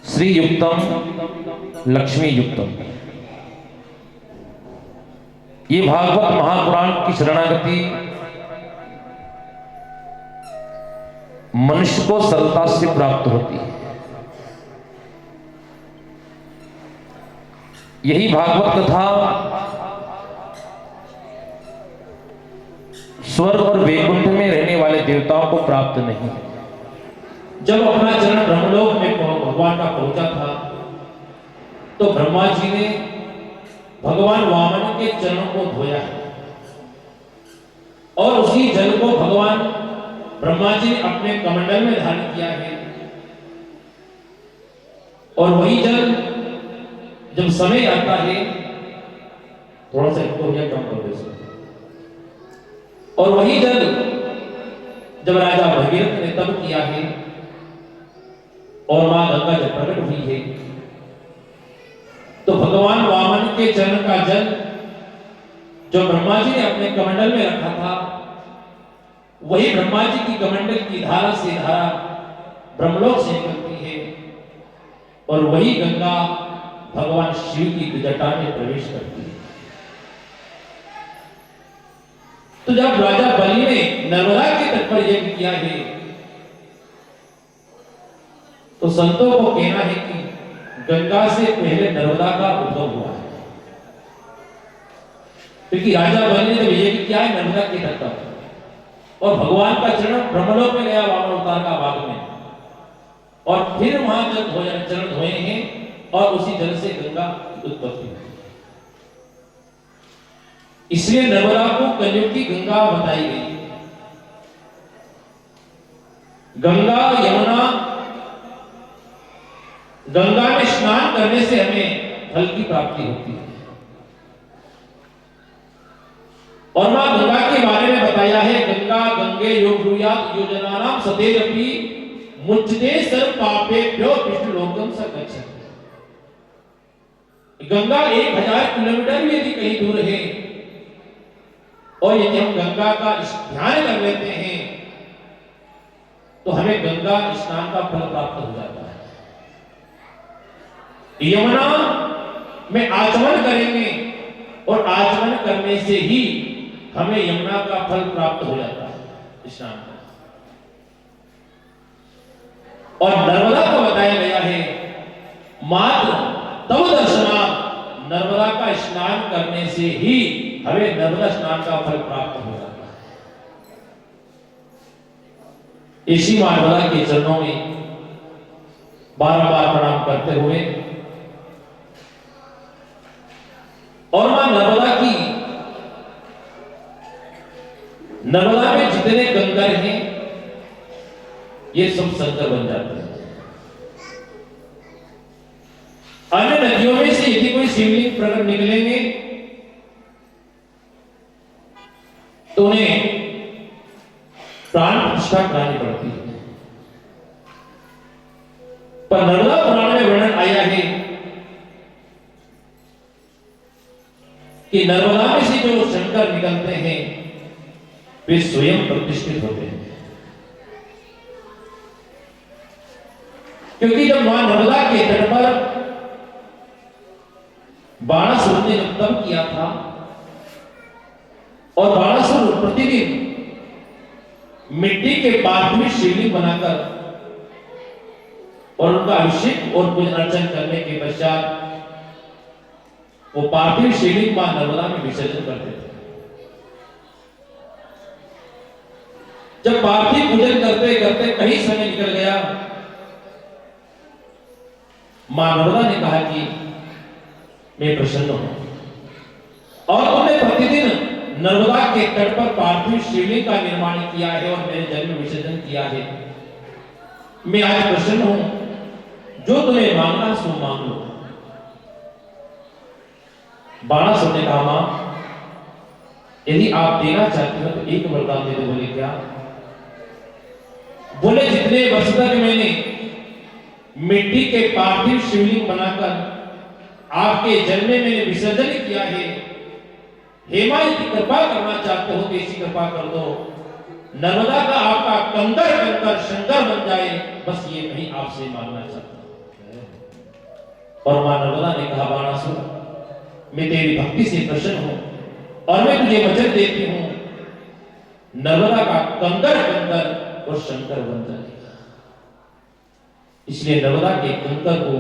श्री युक्तम लक्ष्मी युक्तम, ये भागवत महापुराण की शरणागति मनुष्य को सरलता से प्राप्त होती है। यही भागवत कथा स्वर्ग और वैकुंठ में रहने वाले देवताओं को प्राप्त नहीं है। जब अपना चरण ब्रह्मलोक में भगवान का पहुंचा था तो ब्रह्मा जी ने भगवान वामन के चरणों को धोया है और उसी जल को भगवान ब्रह्मा जी ने अपने कमंडल में धारण किया है। और वही जल जब समय आता है, थोड़ा सा इसको यह कम कर दे, और वही जल जब राजा भगीरथ ने तप किया है और मां गंगा जब प्रकट हुई है तो भगवान वामन के चरण का जल जो ब्रह्मा जी ने अपने कमंडल में रखा था, वही ब्रह्मा जी की कमंडल की धारा से धारा ब्रह्मलोक से निकलती है और वही गंगा भगवान शिव की जटा में प्रवेश करती है। तो जब राजा बलि ने नर्मदा के तट पर यज्ञ किया है तो संतों को कहना है कि गंगा से पहले नर्मदा का उद्भव हुआ है, क्योंकि राजा बलि ने जब यज्ञ किया है नर्मदा के तट पर और भगवान का चरण ब्रह्मलोक में गया वामन अवतार का भाग में, और फिर वहां जब चरण धोए हैं और उसी जल से गंगा की उत्पत्ति हुई। इसलिए नर्मदा को कलयुग की गंगा बताई गई। गंगा यमुना, गंगा में स्नान करने से हमें फल की प्राप्ति होती है। और मां गंगा के बारे में बताया है, गंगा गंगे योग ब्रूयात् योजनानाम सतेरपि मुच्यते सर्व पापेभ्यो विष्णुलोकम स गच्छति। गंगा 1000 किलोमीटर भी यदि कहीं दूर है और यदि हम गंगा का ध्यान कर लेते हैं तो हमें गंगा स्नान का फल प्राप्त हो जाता है। यमुना में आचमन करेंगे और आचमन करने से ही हमें यमुना का फल प्राप्त हो जाता है स्नान का। और नर्मदा को बताया गया है मात्र तव दर्शना, नर्मदा का स्नान करने से ही हमें नर्मदा स्नान का फल प्राप्त हो जाता है। इसी नर्मदा के चरणों में बार-बार प्रणाम करते हुए और मां नर्मदा की, नर्मदा में जितने गंगर हैं ये सब शंकर बन जाते हैं। अन्य नदियों में से यदि कोई शिवलिंग प्रकट निकलेंगे तो उन्हें प्राण प्रतिष्ठा करानी पड़ती है। पर नर्मदा पुराण में वर्णन आया है कि नर्मदा में से जो शंकर निकलते हैं वे स्वयं प्रतिष्ठित होते हैं। क्योंकि जब मां नर्मदा के तट पर बाणासुर ने तप किया था और बाणासुर प्रतिदिन मिट्टी के पार्थिव शिवलिंग बनाकर और उनका अभिषेक और पूजन अर्चन करने के पश्चात वो पार्थिव शिवलिंग मां नर्मदा में विसर्जन करते थे। जब पार्थिव पूजन करते करते कहीं समय निकल गया, मां नर्मदा ने कहा कि मैं प्रसन्न हूं और उन्होंने प्रतिदिन नर्मदा के तट पर पार्थिव शिवलिंग का निर्माण किया है और मेरे जल में विसर्जन किया है। मैं आज प्रसन्न हूं, जो तुम्हें मांगना सो मांग लो। बाणासुर ने कहा, मां यदि आप देना चाहते हो तो एक वरदान दे दो। बोले क्या? बोले जितने वर्ष तक मैंने मिट्टी के पार्थिव शिवलिंग बनाकर आपके जल में मैंने विसर्जन किया है, हेमा की कृपा करना चाहते हो तो ऐसी कृपा कर दो, नर्मदा का आपका कंकर कंकर शंकर बन जाए, बस ये नहीं आपसे मांगना चाहता हूं। और मां नर्मदा ने कहा, बाणासुर मैं तेरी भक्ति से प्रसन्न हूं और मैं तुझे वचन देती हूं, नर्मदा का कंकर कंकर और शंकर बन जाएगा। इसलिए नर्मदा के कंकर को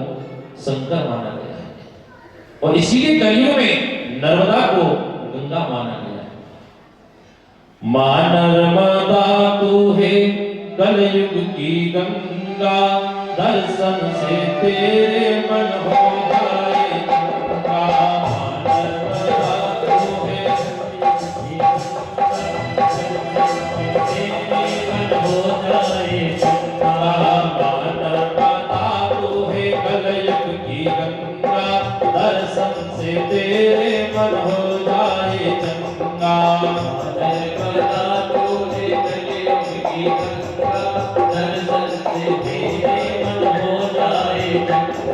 शंकर माना गया है और इसीलिए कलियुग में नर्मदा को गंगा माना गया है। मां नर्मदा तू है कलयुग की गंगा, दर्शन से तेरे मन हो जाए गंगा। मां नर्मदा तू है कलयुग की गंगा, दर्शन से तेरे मन हो जाए चंगा। नर्मदा तू है कलयुग की गंगा, दर्शन से तेरे मन हो जाए चंगा।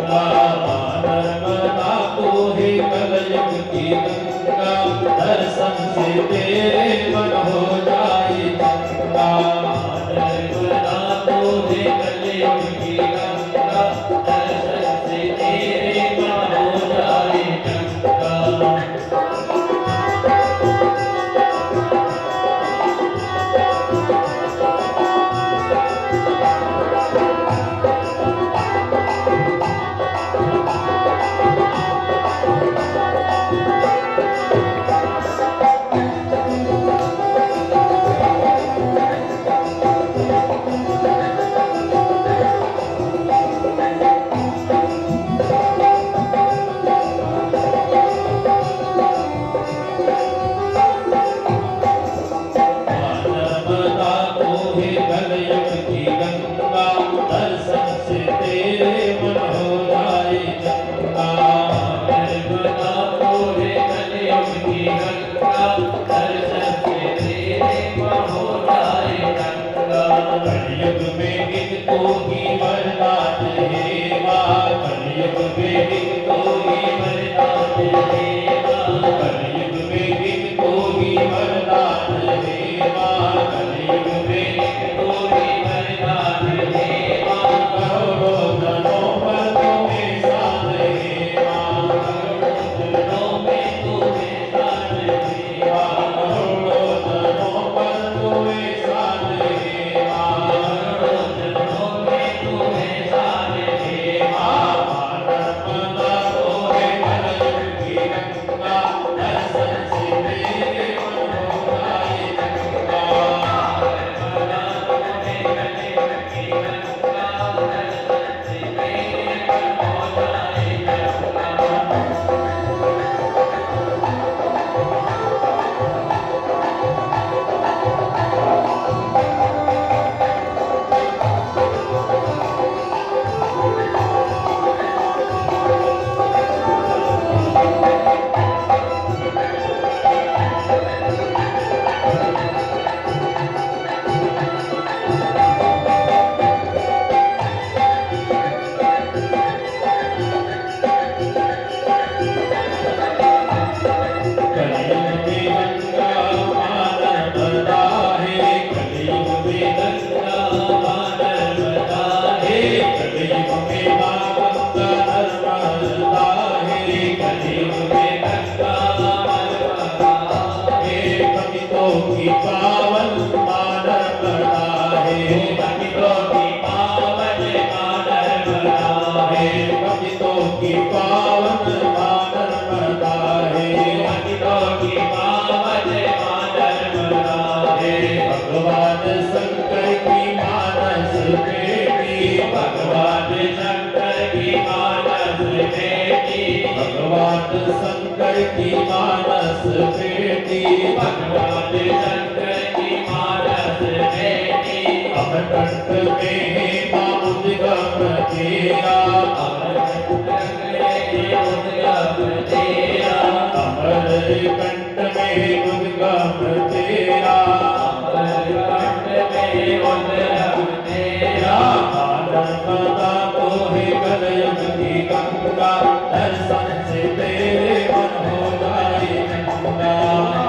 नर्मदा तू है कलयुग की गंगा, दर्शन से तेरे मन हो जाए चंगा। नर्मदा तू है कलयुग की गंगा, दर्शन से तेरे मन हो जाए चंगा। भगवान शंकर की मानस बेटी, भगवान शंकर की मानस बेटी, अमरकंठ में मां उद्गम तेरा, अमरकंठ में उद्गम तेरा, अमरकंठ में उद्गम तेरा, अमरकंठ में उद्गम तेरा, आनंदा तो है कलयुग की गंगा, दर्शन से तेरे मन हो जाए चंगा,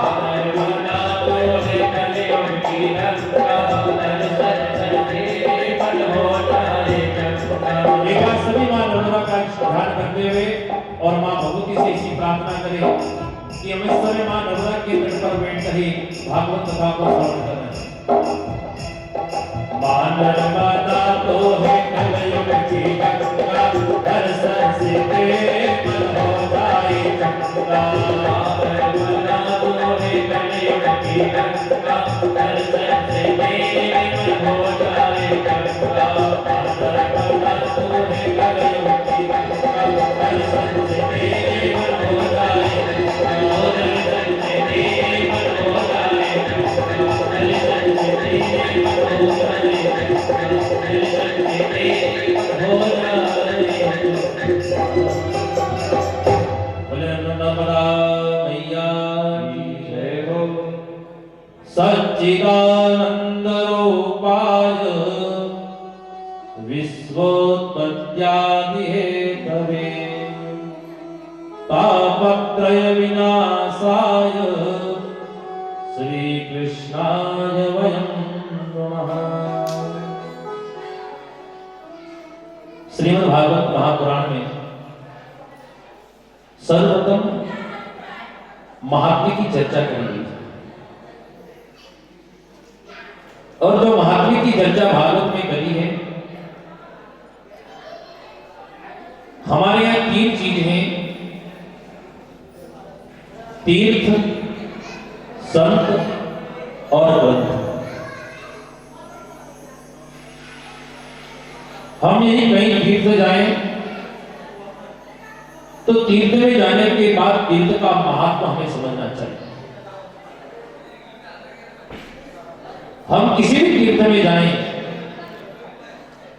आनंदा तो है कलयुग की गंगा, दर्शन से तेरे मन हो जाए चंगा। एक बार सभी मां नर्मदा का ध्यान करते हुए और मां भगवती से इसी प्रार्थना करें कि हम इस समय मां नर्मदा के तट पर बैठकर ही भागवत कथा को श्रवण करें। मां नर्मदा तो है कलयुग की गंगा, दर्शन से तेरे मन हो जाए चंगा, नर्मदा तो है कलयुग की गंगा, दर्शन से तेरे मन हो जाए चंगा, नर्मदा तो है कलयुग की गंगा, दर्शन से तेरे मन हो जाए चंगा, दर्शन से तेरे मन हो जाए चंगा, दर्शन से तेरे मन हो जाए चंगा, दर्शन से तेरे मन हो जाए चंगा। बोले नर्मदा मैया की जय हो। सच्चिदानंद रूपाय विश्वोत्पत्त्यादि हेतवे, तापत्रय विनाशाय श्री कृष्णाय वयं नमः। श्रीमद् भागवत महापुराण में सर्वप्रथम महात्म्य की चर्चा करी गई और जो महात्म्य की चर्चा भागवत में करी है, हमारे यहां तीन चीज हैं, तीर्थ, संत और ग्रंथ। हम यदि कहीं तीर्थ जाएं तो तीर्थ में जाने के बाद तीर्थ का महत्व हमें समझना चाहिए। हम किसी भी तीर्थ में जाएं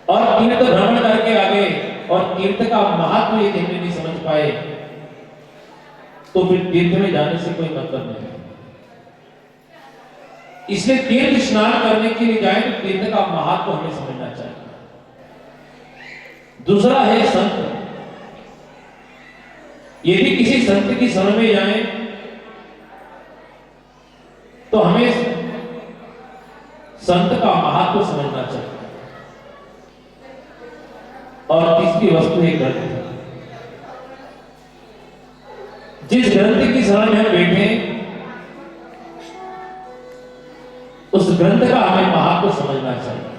और तीर्थ भ्रमण करके आगे और तीर्थ का महत्व यदि हमें नहीं समझ पाए तो फिर तीर्थ में जाने से कोई मतलब नहीं। इसलिए तीर्थ स्नान करने के लिए जाए तो तीर्थ का महत्व हमें समझना चाहिए। दूसरा है संत। यदि किसी संत की शरण में जाए तो हमें संत का महत्व समझना चाहिए। और तीसरी वस्तु है ग्रंथ। जिस ग्रंथ की शरण में हम बैठे उस ग्रंथ का हमें महत्व समझना चाहिए।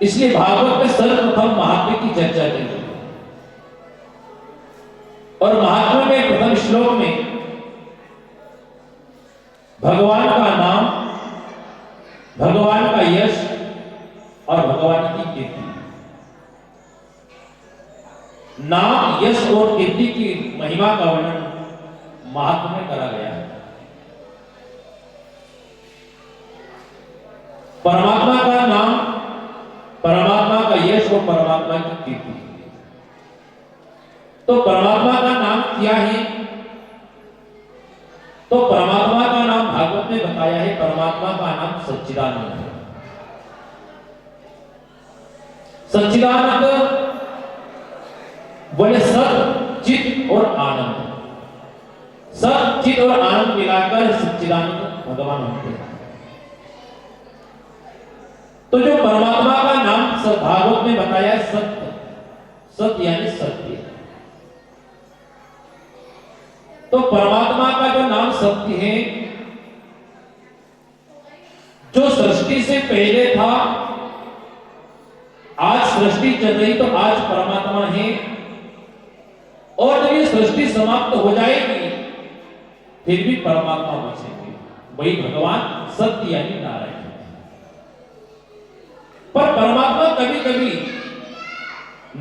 इसलिए भागवत में सर्वप्रथम महात्म्य की चर्चा की गई और महात्म्य में प्रथम श्लोक में भगवान का नाम, भगवान का यश और भगवान की कीर्ति, नाम, यश और कीर्ति की महिमा का वर्णन महात्म्य में करा गया है। परमात्मा का नाम, परमात्मा का यश और परमात्मा की कीर्ति। तो परमात्मा का नाम क्या है? तो परमात्मा का नाम भागवत में बताया है, परमात्मा का नाम सच्चिदानंद है। सच्चिदानंद बोले सत, चित और आनंद। सत, चित और आनंद मिलाकर सच्चिदानंद भगवान होते हैं। तो जो परमात्मा का नाम भागवत में बताया सत्य, सत्य यानी सत्य। तो परमात्मा का जो नाम सत्य है, जो सृष्टि से पहले था, आज सृष्टि चल रही तो आज परमात्मा है, और जब ये सृष्टि समाप्त हो जाएगी फिर भी परमात्मा बचेंगे, वही भगवान सत्य यानी नारायण। पर परमात्मा कभी कभी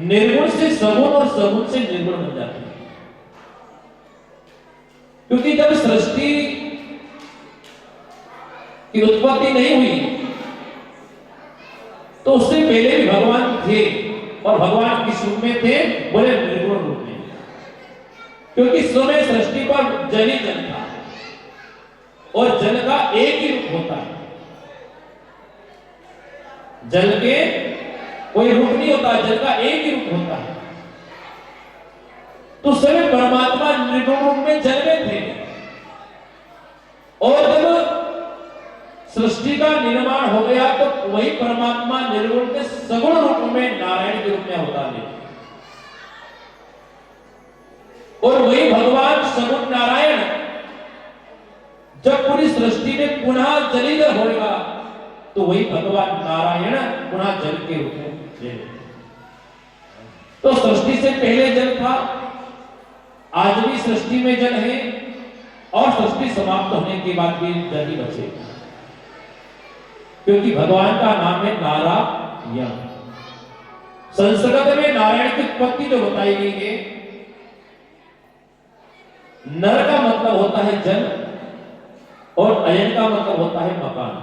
निर्गुण से सगुण और सगुण से निर्गुण बन जाते हैं। क्योंकि जब सृष्टि की उत्पत्ति नहीं हुई तो उससे पहले भी भगवान थे, और भगवान किस रूप में थे? बोले निर्गुण रूप में। क्योंकि समय सृष्टि पर जल ही जल था, और जल का एक ही रूप होता है। जल के कोई रूप नहीं होता, जल का एक ही रूप होता है। तो समय परमात्मा निर्गुण रूप में जल में थे, और जब सृष्टि का निर्माण हो गया तो वही परमात्मा निर्गुण के सगुण रूप में नारायण के रूप में अवतार ले, और वही भगवान सगुण नारायण जब पूरी सृष्टि में पुनः जलीय होगा तो वही भगवान नारायण पुनः जल के रूप में ले। तो सृष्टि से पहले जल था, आज भी सृष्टि में जल है, और सृष्टि समाप्त होने के बाद भी जल ही बचेगा। क्योंकि भगवान का नाम है नारायण। संस्कृत में नारायण की उत्पत्ति जो बताई गई है, नर का मतलब होता है जल, और अयन का मतलब होता है मकान।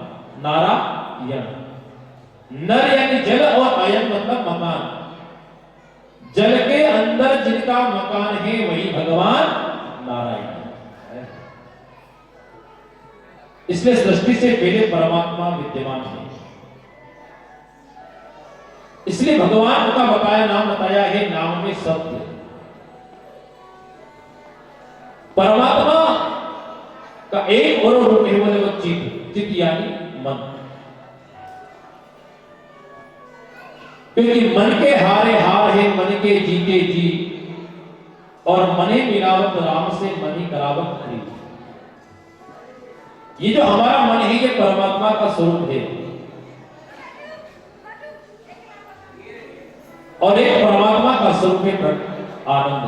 नारायण, नर यानी जल, और अयन मतलब मकान। जल के अंदर जिनका मकान है वही भगवान नारायण है। इसलिए सृष्टि से पहले परमात्मा विद्यमान है। इसलिए भगवान का बताया नाम बताया है, नाम में सत्य। परमात्मा का एक और रूप है, बोले वो चित्त, चित्त यानी मन। क्योंकि मन के हारे हार है, मन के जीते जी, और मने मिलावत राम से मनी करावत हरि। ये जो हमारा मन है ये परमात्मा का स्वरूप है, और एक परमात्मा का स्वरूप है आनंद।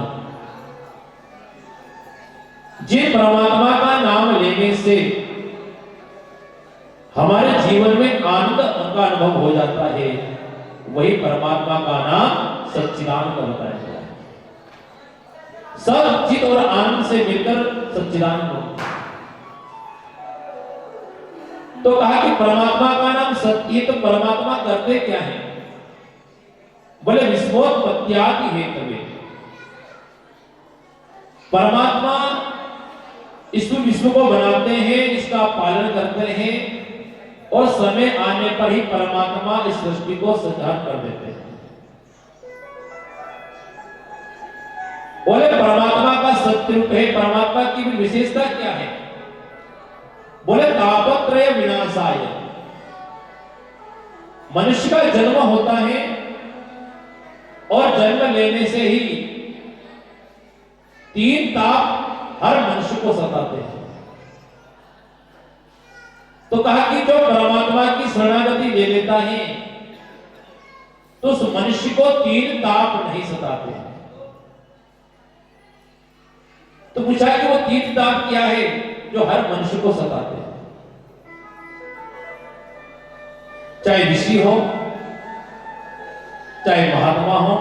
जिन परमात्मा का नाम लेने से हमारे जीवन में आनंद का अनुभव हो जाता है, वही परमात्मा का नाम सच्चिदानंद बताया गया है। सब चित और आनंद से मिलकर सच्चिदानंद होता है। तो कहा कि परमात्मा का नाम सत्य। तो परमात्मा करते क्या है? बोले विश्वोत्पत्त्यादि हेतवे। परमात्मा इस विश्व को बनाते हैं, इसका पालन करते हैं, और समय आने पर ही परमात्मा इस सृष्टि को संहार कर देते हैं। बोले परमात्मा का सत्य रूप है। परमात्मा की भी विशेषता क्या है? बोले तापत्रय विनाशाय। मनुष्य का जन्म होता है, और जन्म लेने से ही 3 ताप हर मनुष्य को सताते हैं। तो कहा कि जो परमात्मा की शरणागति ले लेता है तो उस मनुष्य को 3 ताप नहीं सताते। तो पूछा कि वो 3 ताप क्या है जो हर मनुष्य को सताते हैं? चाहे ऋषि हो, चाहे महात्मा हो,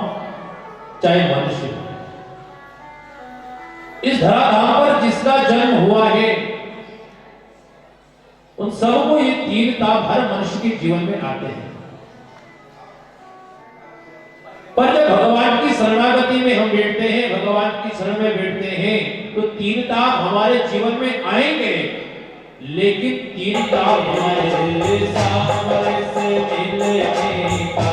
चाहे मनुष्य हो, इस धराधाम पर जिसका जन्म हुआ है उन सबको ये 3 ताप हर मनुष्य के जीवन में आते हैं। पर जब भगवान की शरणागति में हम बैठते हैं, भगवान की शरण में बैठते हैं, तो 3 ताप हमारे जीवन में आएंगे, लेकिन 3 ताप हमारे सामने से मिलने का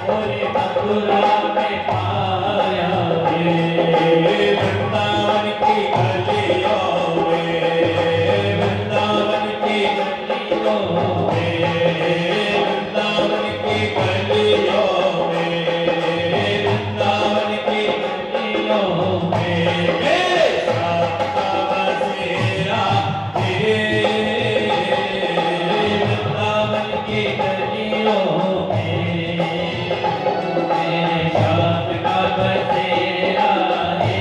मोरे मथुरा में पाया रे वृंदावन की गलियों में वृंदावन की गलियों में वृंदावन की गलियों में वृंदावन की गलियों में मेरे साथ का बसेरा रे वृंदावन की गलियों में मेरे साथ का बसेरा है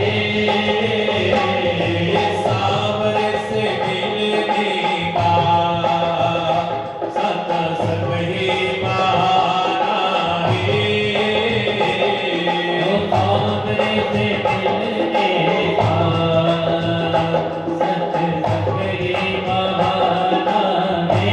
सावरे से मिलने का सत्संग ही बहाना है सावरे से मिलने का सत्संग ही बहाना है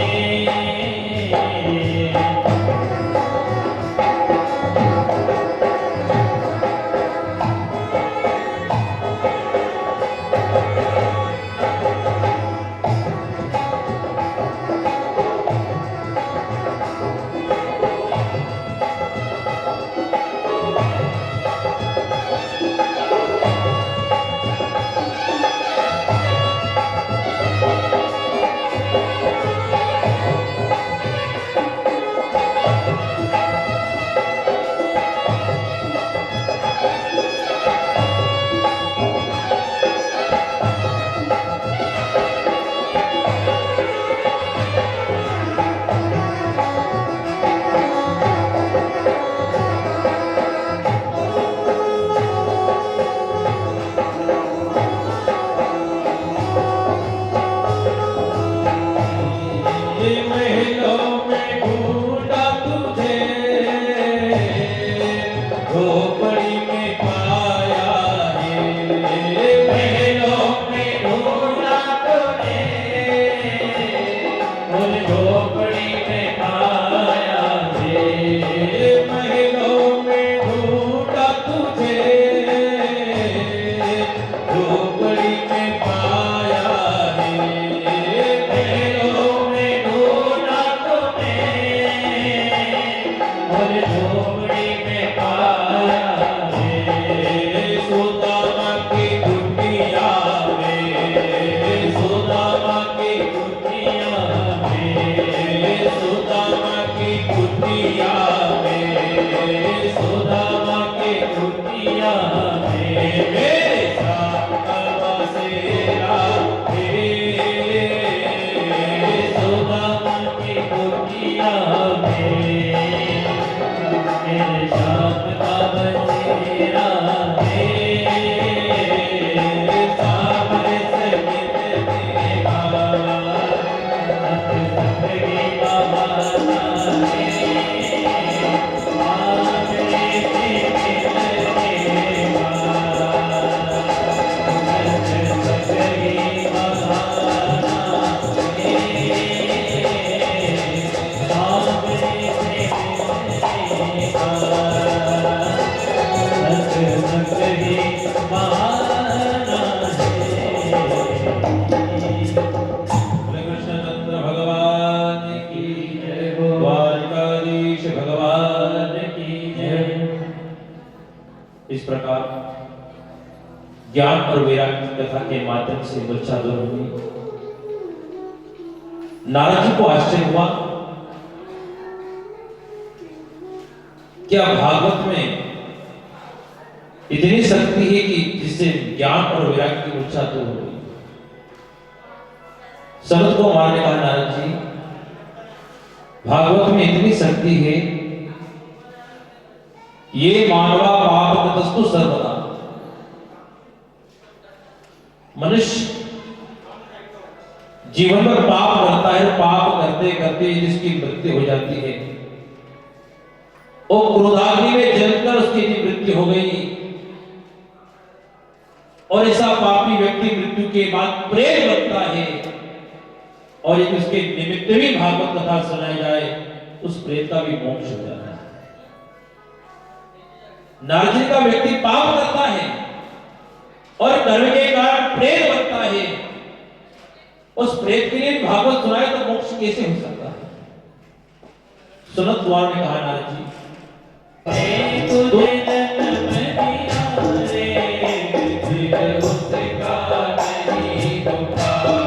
महलों में ढूंढा तुझे झोपड़ी में पाया है महलों में ढूंढा तुझे और झोपड़ी में पाया है महलों में ढूंढा तुझे झोपड़ी में पाया है महलों में ढूंढा तुम्हें और झोपड़ी में पाया है सुदामा की कुटिया में सुदामा की कुटिया में सुदामा की कुटिया में सुदामा की कुटिया में मेरे साथ का बसेरा है सुदामा की कुटिया में मेरे साथ का बसेरा है सावरे से मिलने का सत्संग ही बहाना है सावरे से मिलने का सत्संग ही बहाना है सावरे से मिलने का सत्संग ही बहाना है कृष्णचंद्र भगवान की जय हो द्वारकाधीश भगवान की जय। इस प्रकार ज्ञान और वैराग्य की कथा के माध्यम से वर्षा दूर हुई। नारद जी को आश्चर्य हुआ क्या भागवत में इतनी शक्ति है कि जिससे ज्ञान और वैराग्य की वर्षा दूर हो गई। सनत को मारने का नारद जी भागवत में इतनी शक्ति है ये मानवा पाप कृतस्तु सर्वदा मनुष्य जीवन में पाप करता है पाप करते करते जिसकी मृत्यु हो जाती है और क्रोधाग्नि में जलकर उसकी मृत्यु हो गई और ऐसा पापी व्यक्ति मृत्यु के बाद प्रेत बनता है और यदि उसके निमित्त भी भागवत कथा सुनाई जाए उस प्रेत का भी मोक्ष हो जाता है। नारद जी का व्यक्ति पाप करता है और कर्म के कारण प्रेत बनता है, उस प्रेत के लिए भागवत सुनाए तो मोक्ष कैसे हो सकता है? सुनत कुमार ने कहा नारद जी तुझे जन्म दिया रे, दिल उसका नहीं दुखाना।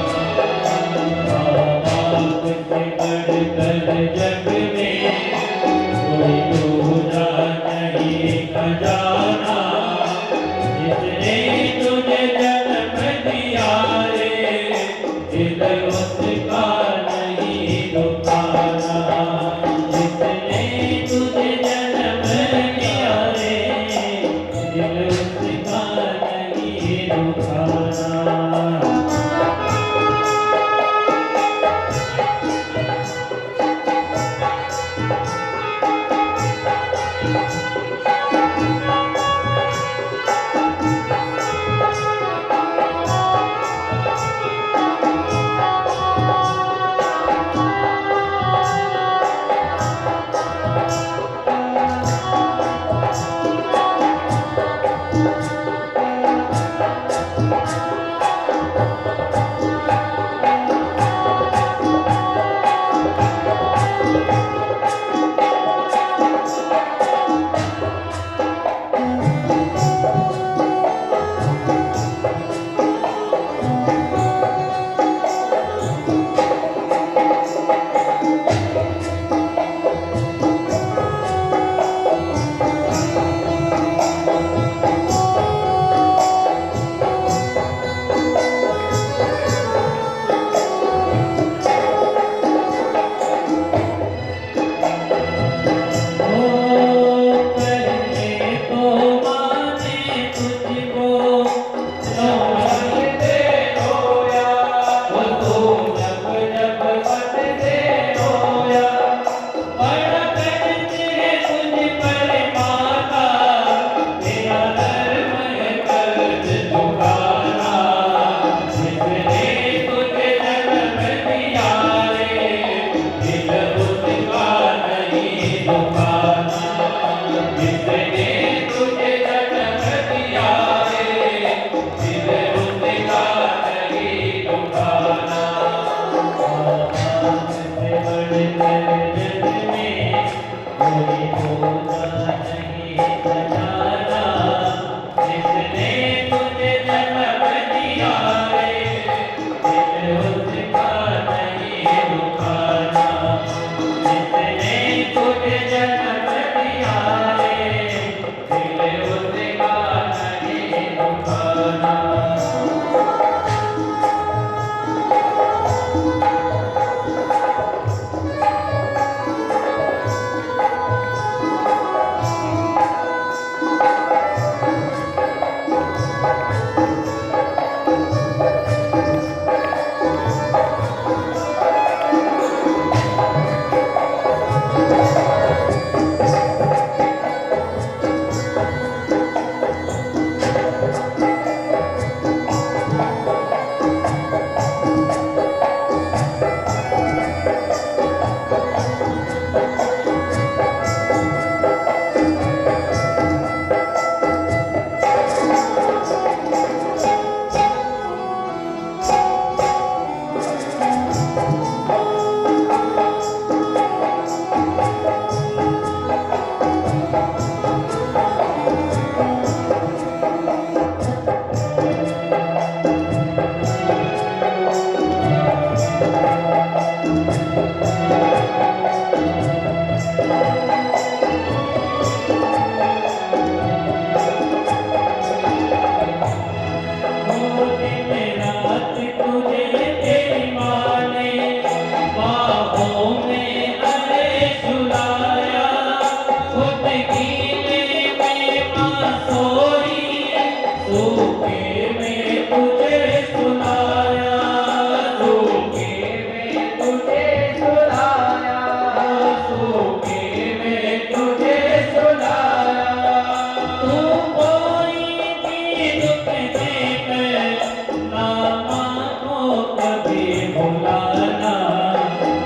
बाप से बढ़कर जग में कोई दूजा नहीं खजाना। जिसने तुझे जन्म दिया रे, दिल उसका नहीं दुखाना। जिसने तुझे जन्म दिया रे, दिल उसका नहीं दुखाना।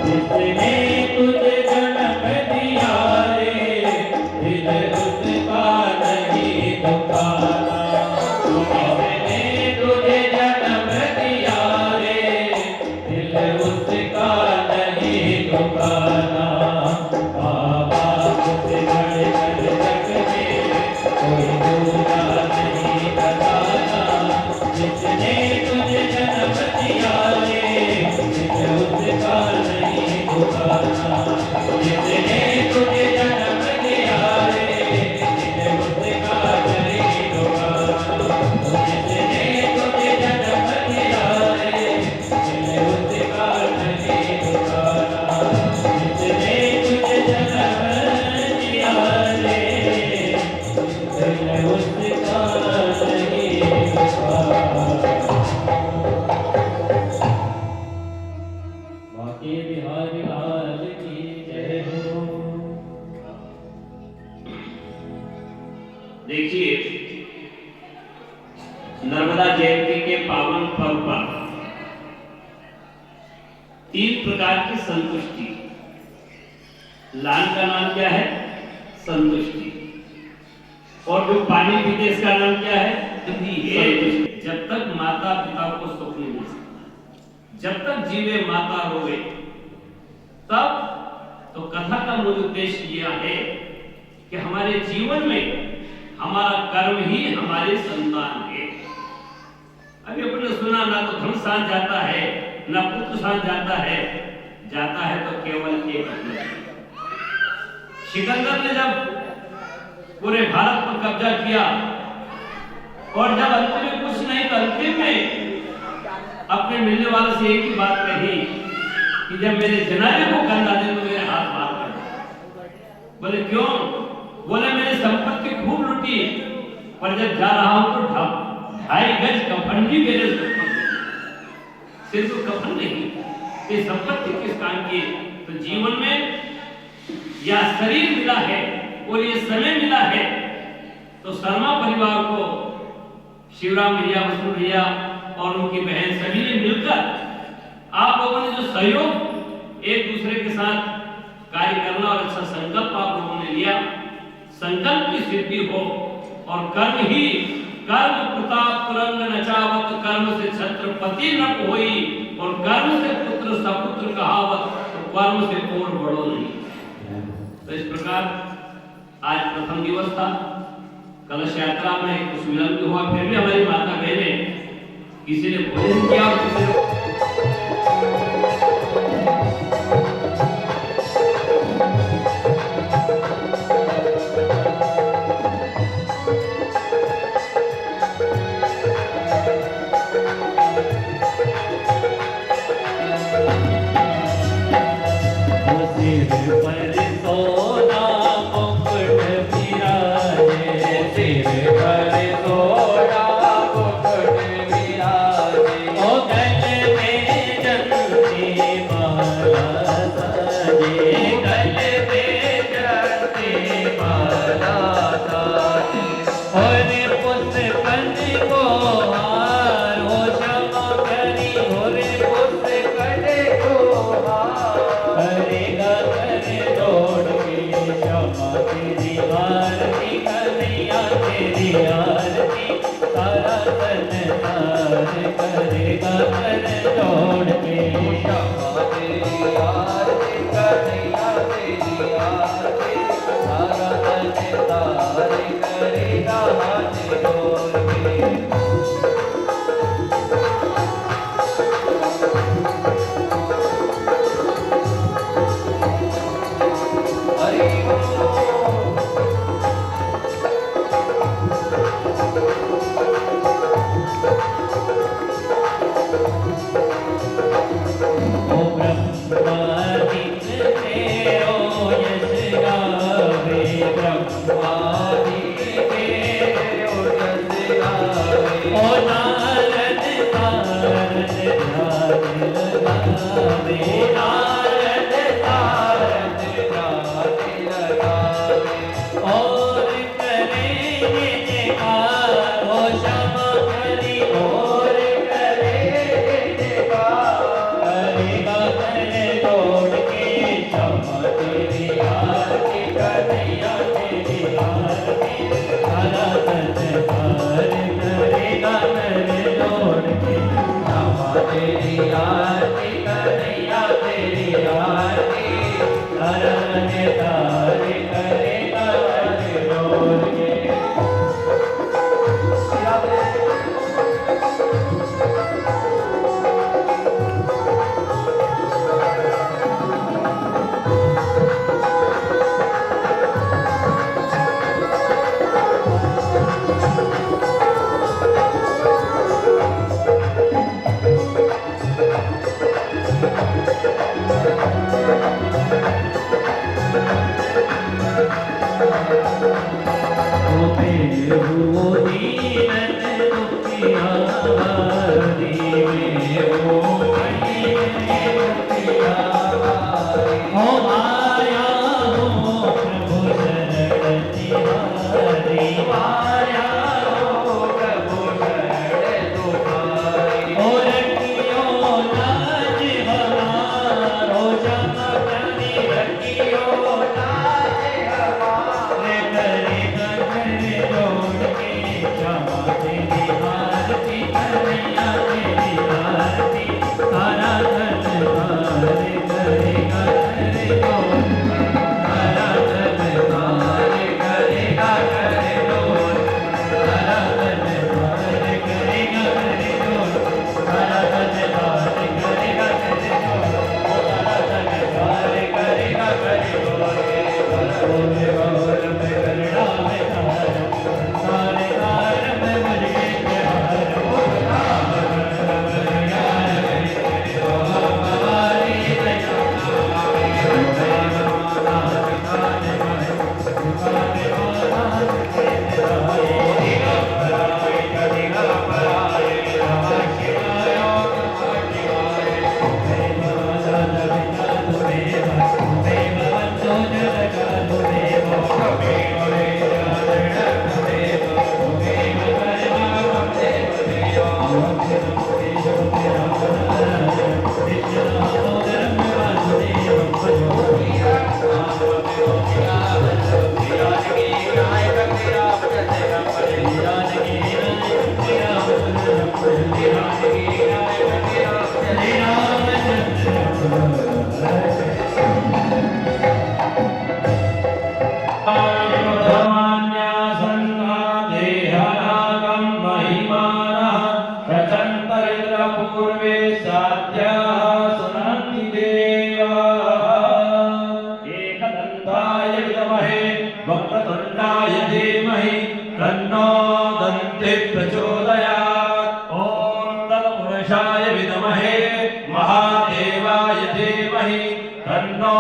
जिसने तुझे जन्म दिया रे, दिल देखिए, नर्मदा जयंती के पावन पर्व पर 3 प्रकार की संतुष्टि। लाल का नाम क्या है? संतुष्टि। और जो पानी पीते इसका नाम क्या है? संतुष्टि। जब तक माता पिता को सुख नहीं मिल सकता, जब तक जीवे माता रोवे, तब तो कथा का मूल उद्देश्य यह है कि हमारे जीवन में हमारा कर्म ही हमारे संतान है। अभी अपने सुना, ना तो धन साथ जाता है, ना पुत्र साथ जाता है तो केवल एक अपना। सिकंदर ने जब पूरे भारत पर कब्जा किया और जब अंत में कुछ नहीं तो अंतिम में अपने मिलने वाले से एक ही बात कही कि जब मेरे जनाजे को कंधा दे तो मेरे हाथ मार कर। बोले क्यों? बोले मैंने संपत्ति खूब लूटी, पर जब जा रहा हूं तो 2.5 गज कफन भी मेरे सिर्फ कफन नहीं, ये संपत्ति किस काम की? तो जीवन में या शरीर मिला है और ये समय मिला है, तो शर्मा परिवार को शिवराम भैया, वसुंध भैया और उनकी बहन सभी ने मिलकर आप लोगों ने जो सहयोग एक दूसरे के साथ कार्य करना और अच्छा संकल्प आप लोगों ने लिया, संकल्प की सिद्धि हो और कर्म ही कर्म प्रताप तुरंग नचावत, कर्म से छत्रपति न होई और कर्म से पुत्र सपुत्र कहावत, तो कर्म से और बड़ो नहीं। तो इस प्रकार आज प्रथम दिवस था, कलश यात्रा में कुछ विलंब हुआ, फिर भी हमारी माता बहने किसी ने भोजन किया और किसी ने माया हो प्रभु शरण तिहारी। तन्नो दन्ति प्रचोदयात् ॐ तत्पुरुषाय विद्महे महादेवाय धीमहि तन्नो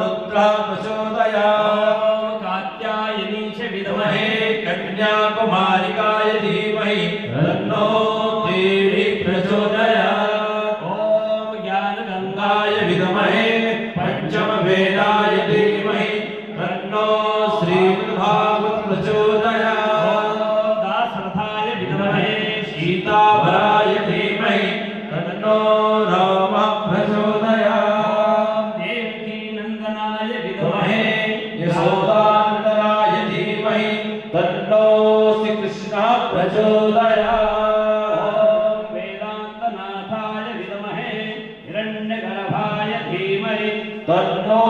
रुद्रः प्रचोदयात् ॐ कात्यायनी च विद्महे कन्याकुमारिकाय धीमहि तन्नो देवी प्रचोदयात् ॐ ज्ञानगङ्गाय विद्महे पंचमवेदाय धीमहि तन्नो श्रीमद्भागवत प्रचोदयात् ॐ दासरथाय विद्महे सीतावराय धीमहि तन्नो रामः प्रचोदयात् देवकीनन्दनाय विद्महे यशोदानन्दनाय धीमहि तन्नो श्रीकृष्णः प्रचोदयात् ॐ वेदान्तनाथाय विद्महे हिरण्यगर्भाय धीमहि तन्नो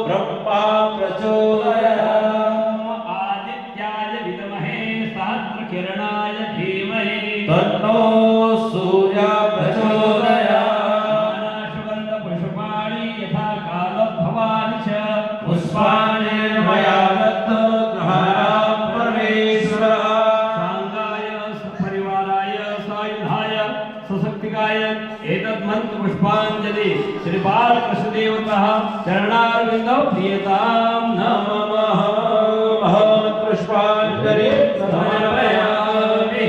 ब्रह्मा प्रचोदयात् ॐ आदित्याय विद्महे सहस्रकिरणाय धीमहि तन्नो सूर्यः प्रचोदयात् नानासुगन्धपुष्पाणि यथा कालभवानि च पुष्पाणि मया दत्तग्रहाणां परमेश्वरः साङ्गाय सपरिवाराय सायुधाय सशक्तिकाय एतद्मन्त्रपुष्पाञ्जलि श्री बालकृष्णदेवतः चरणारविन्दौ प्रीयतां नमः महापुष्पाञ्जलि समर्पयामि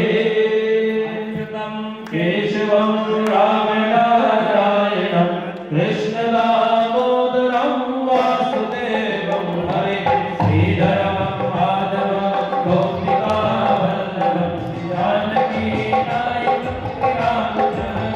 अच्युतं केशवं रामनारायणं कृष्णदामोदरं वासुदेवं हरे श्रीधरं माधवं गोपिकावल्लभं जानकीनायकं श्रीरामचन्द्रं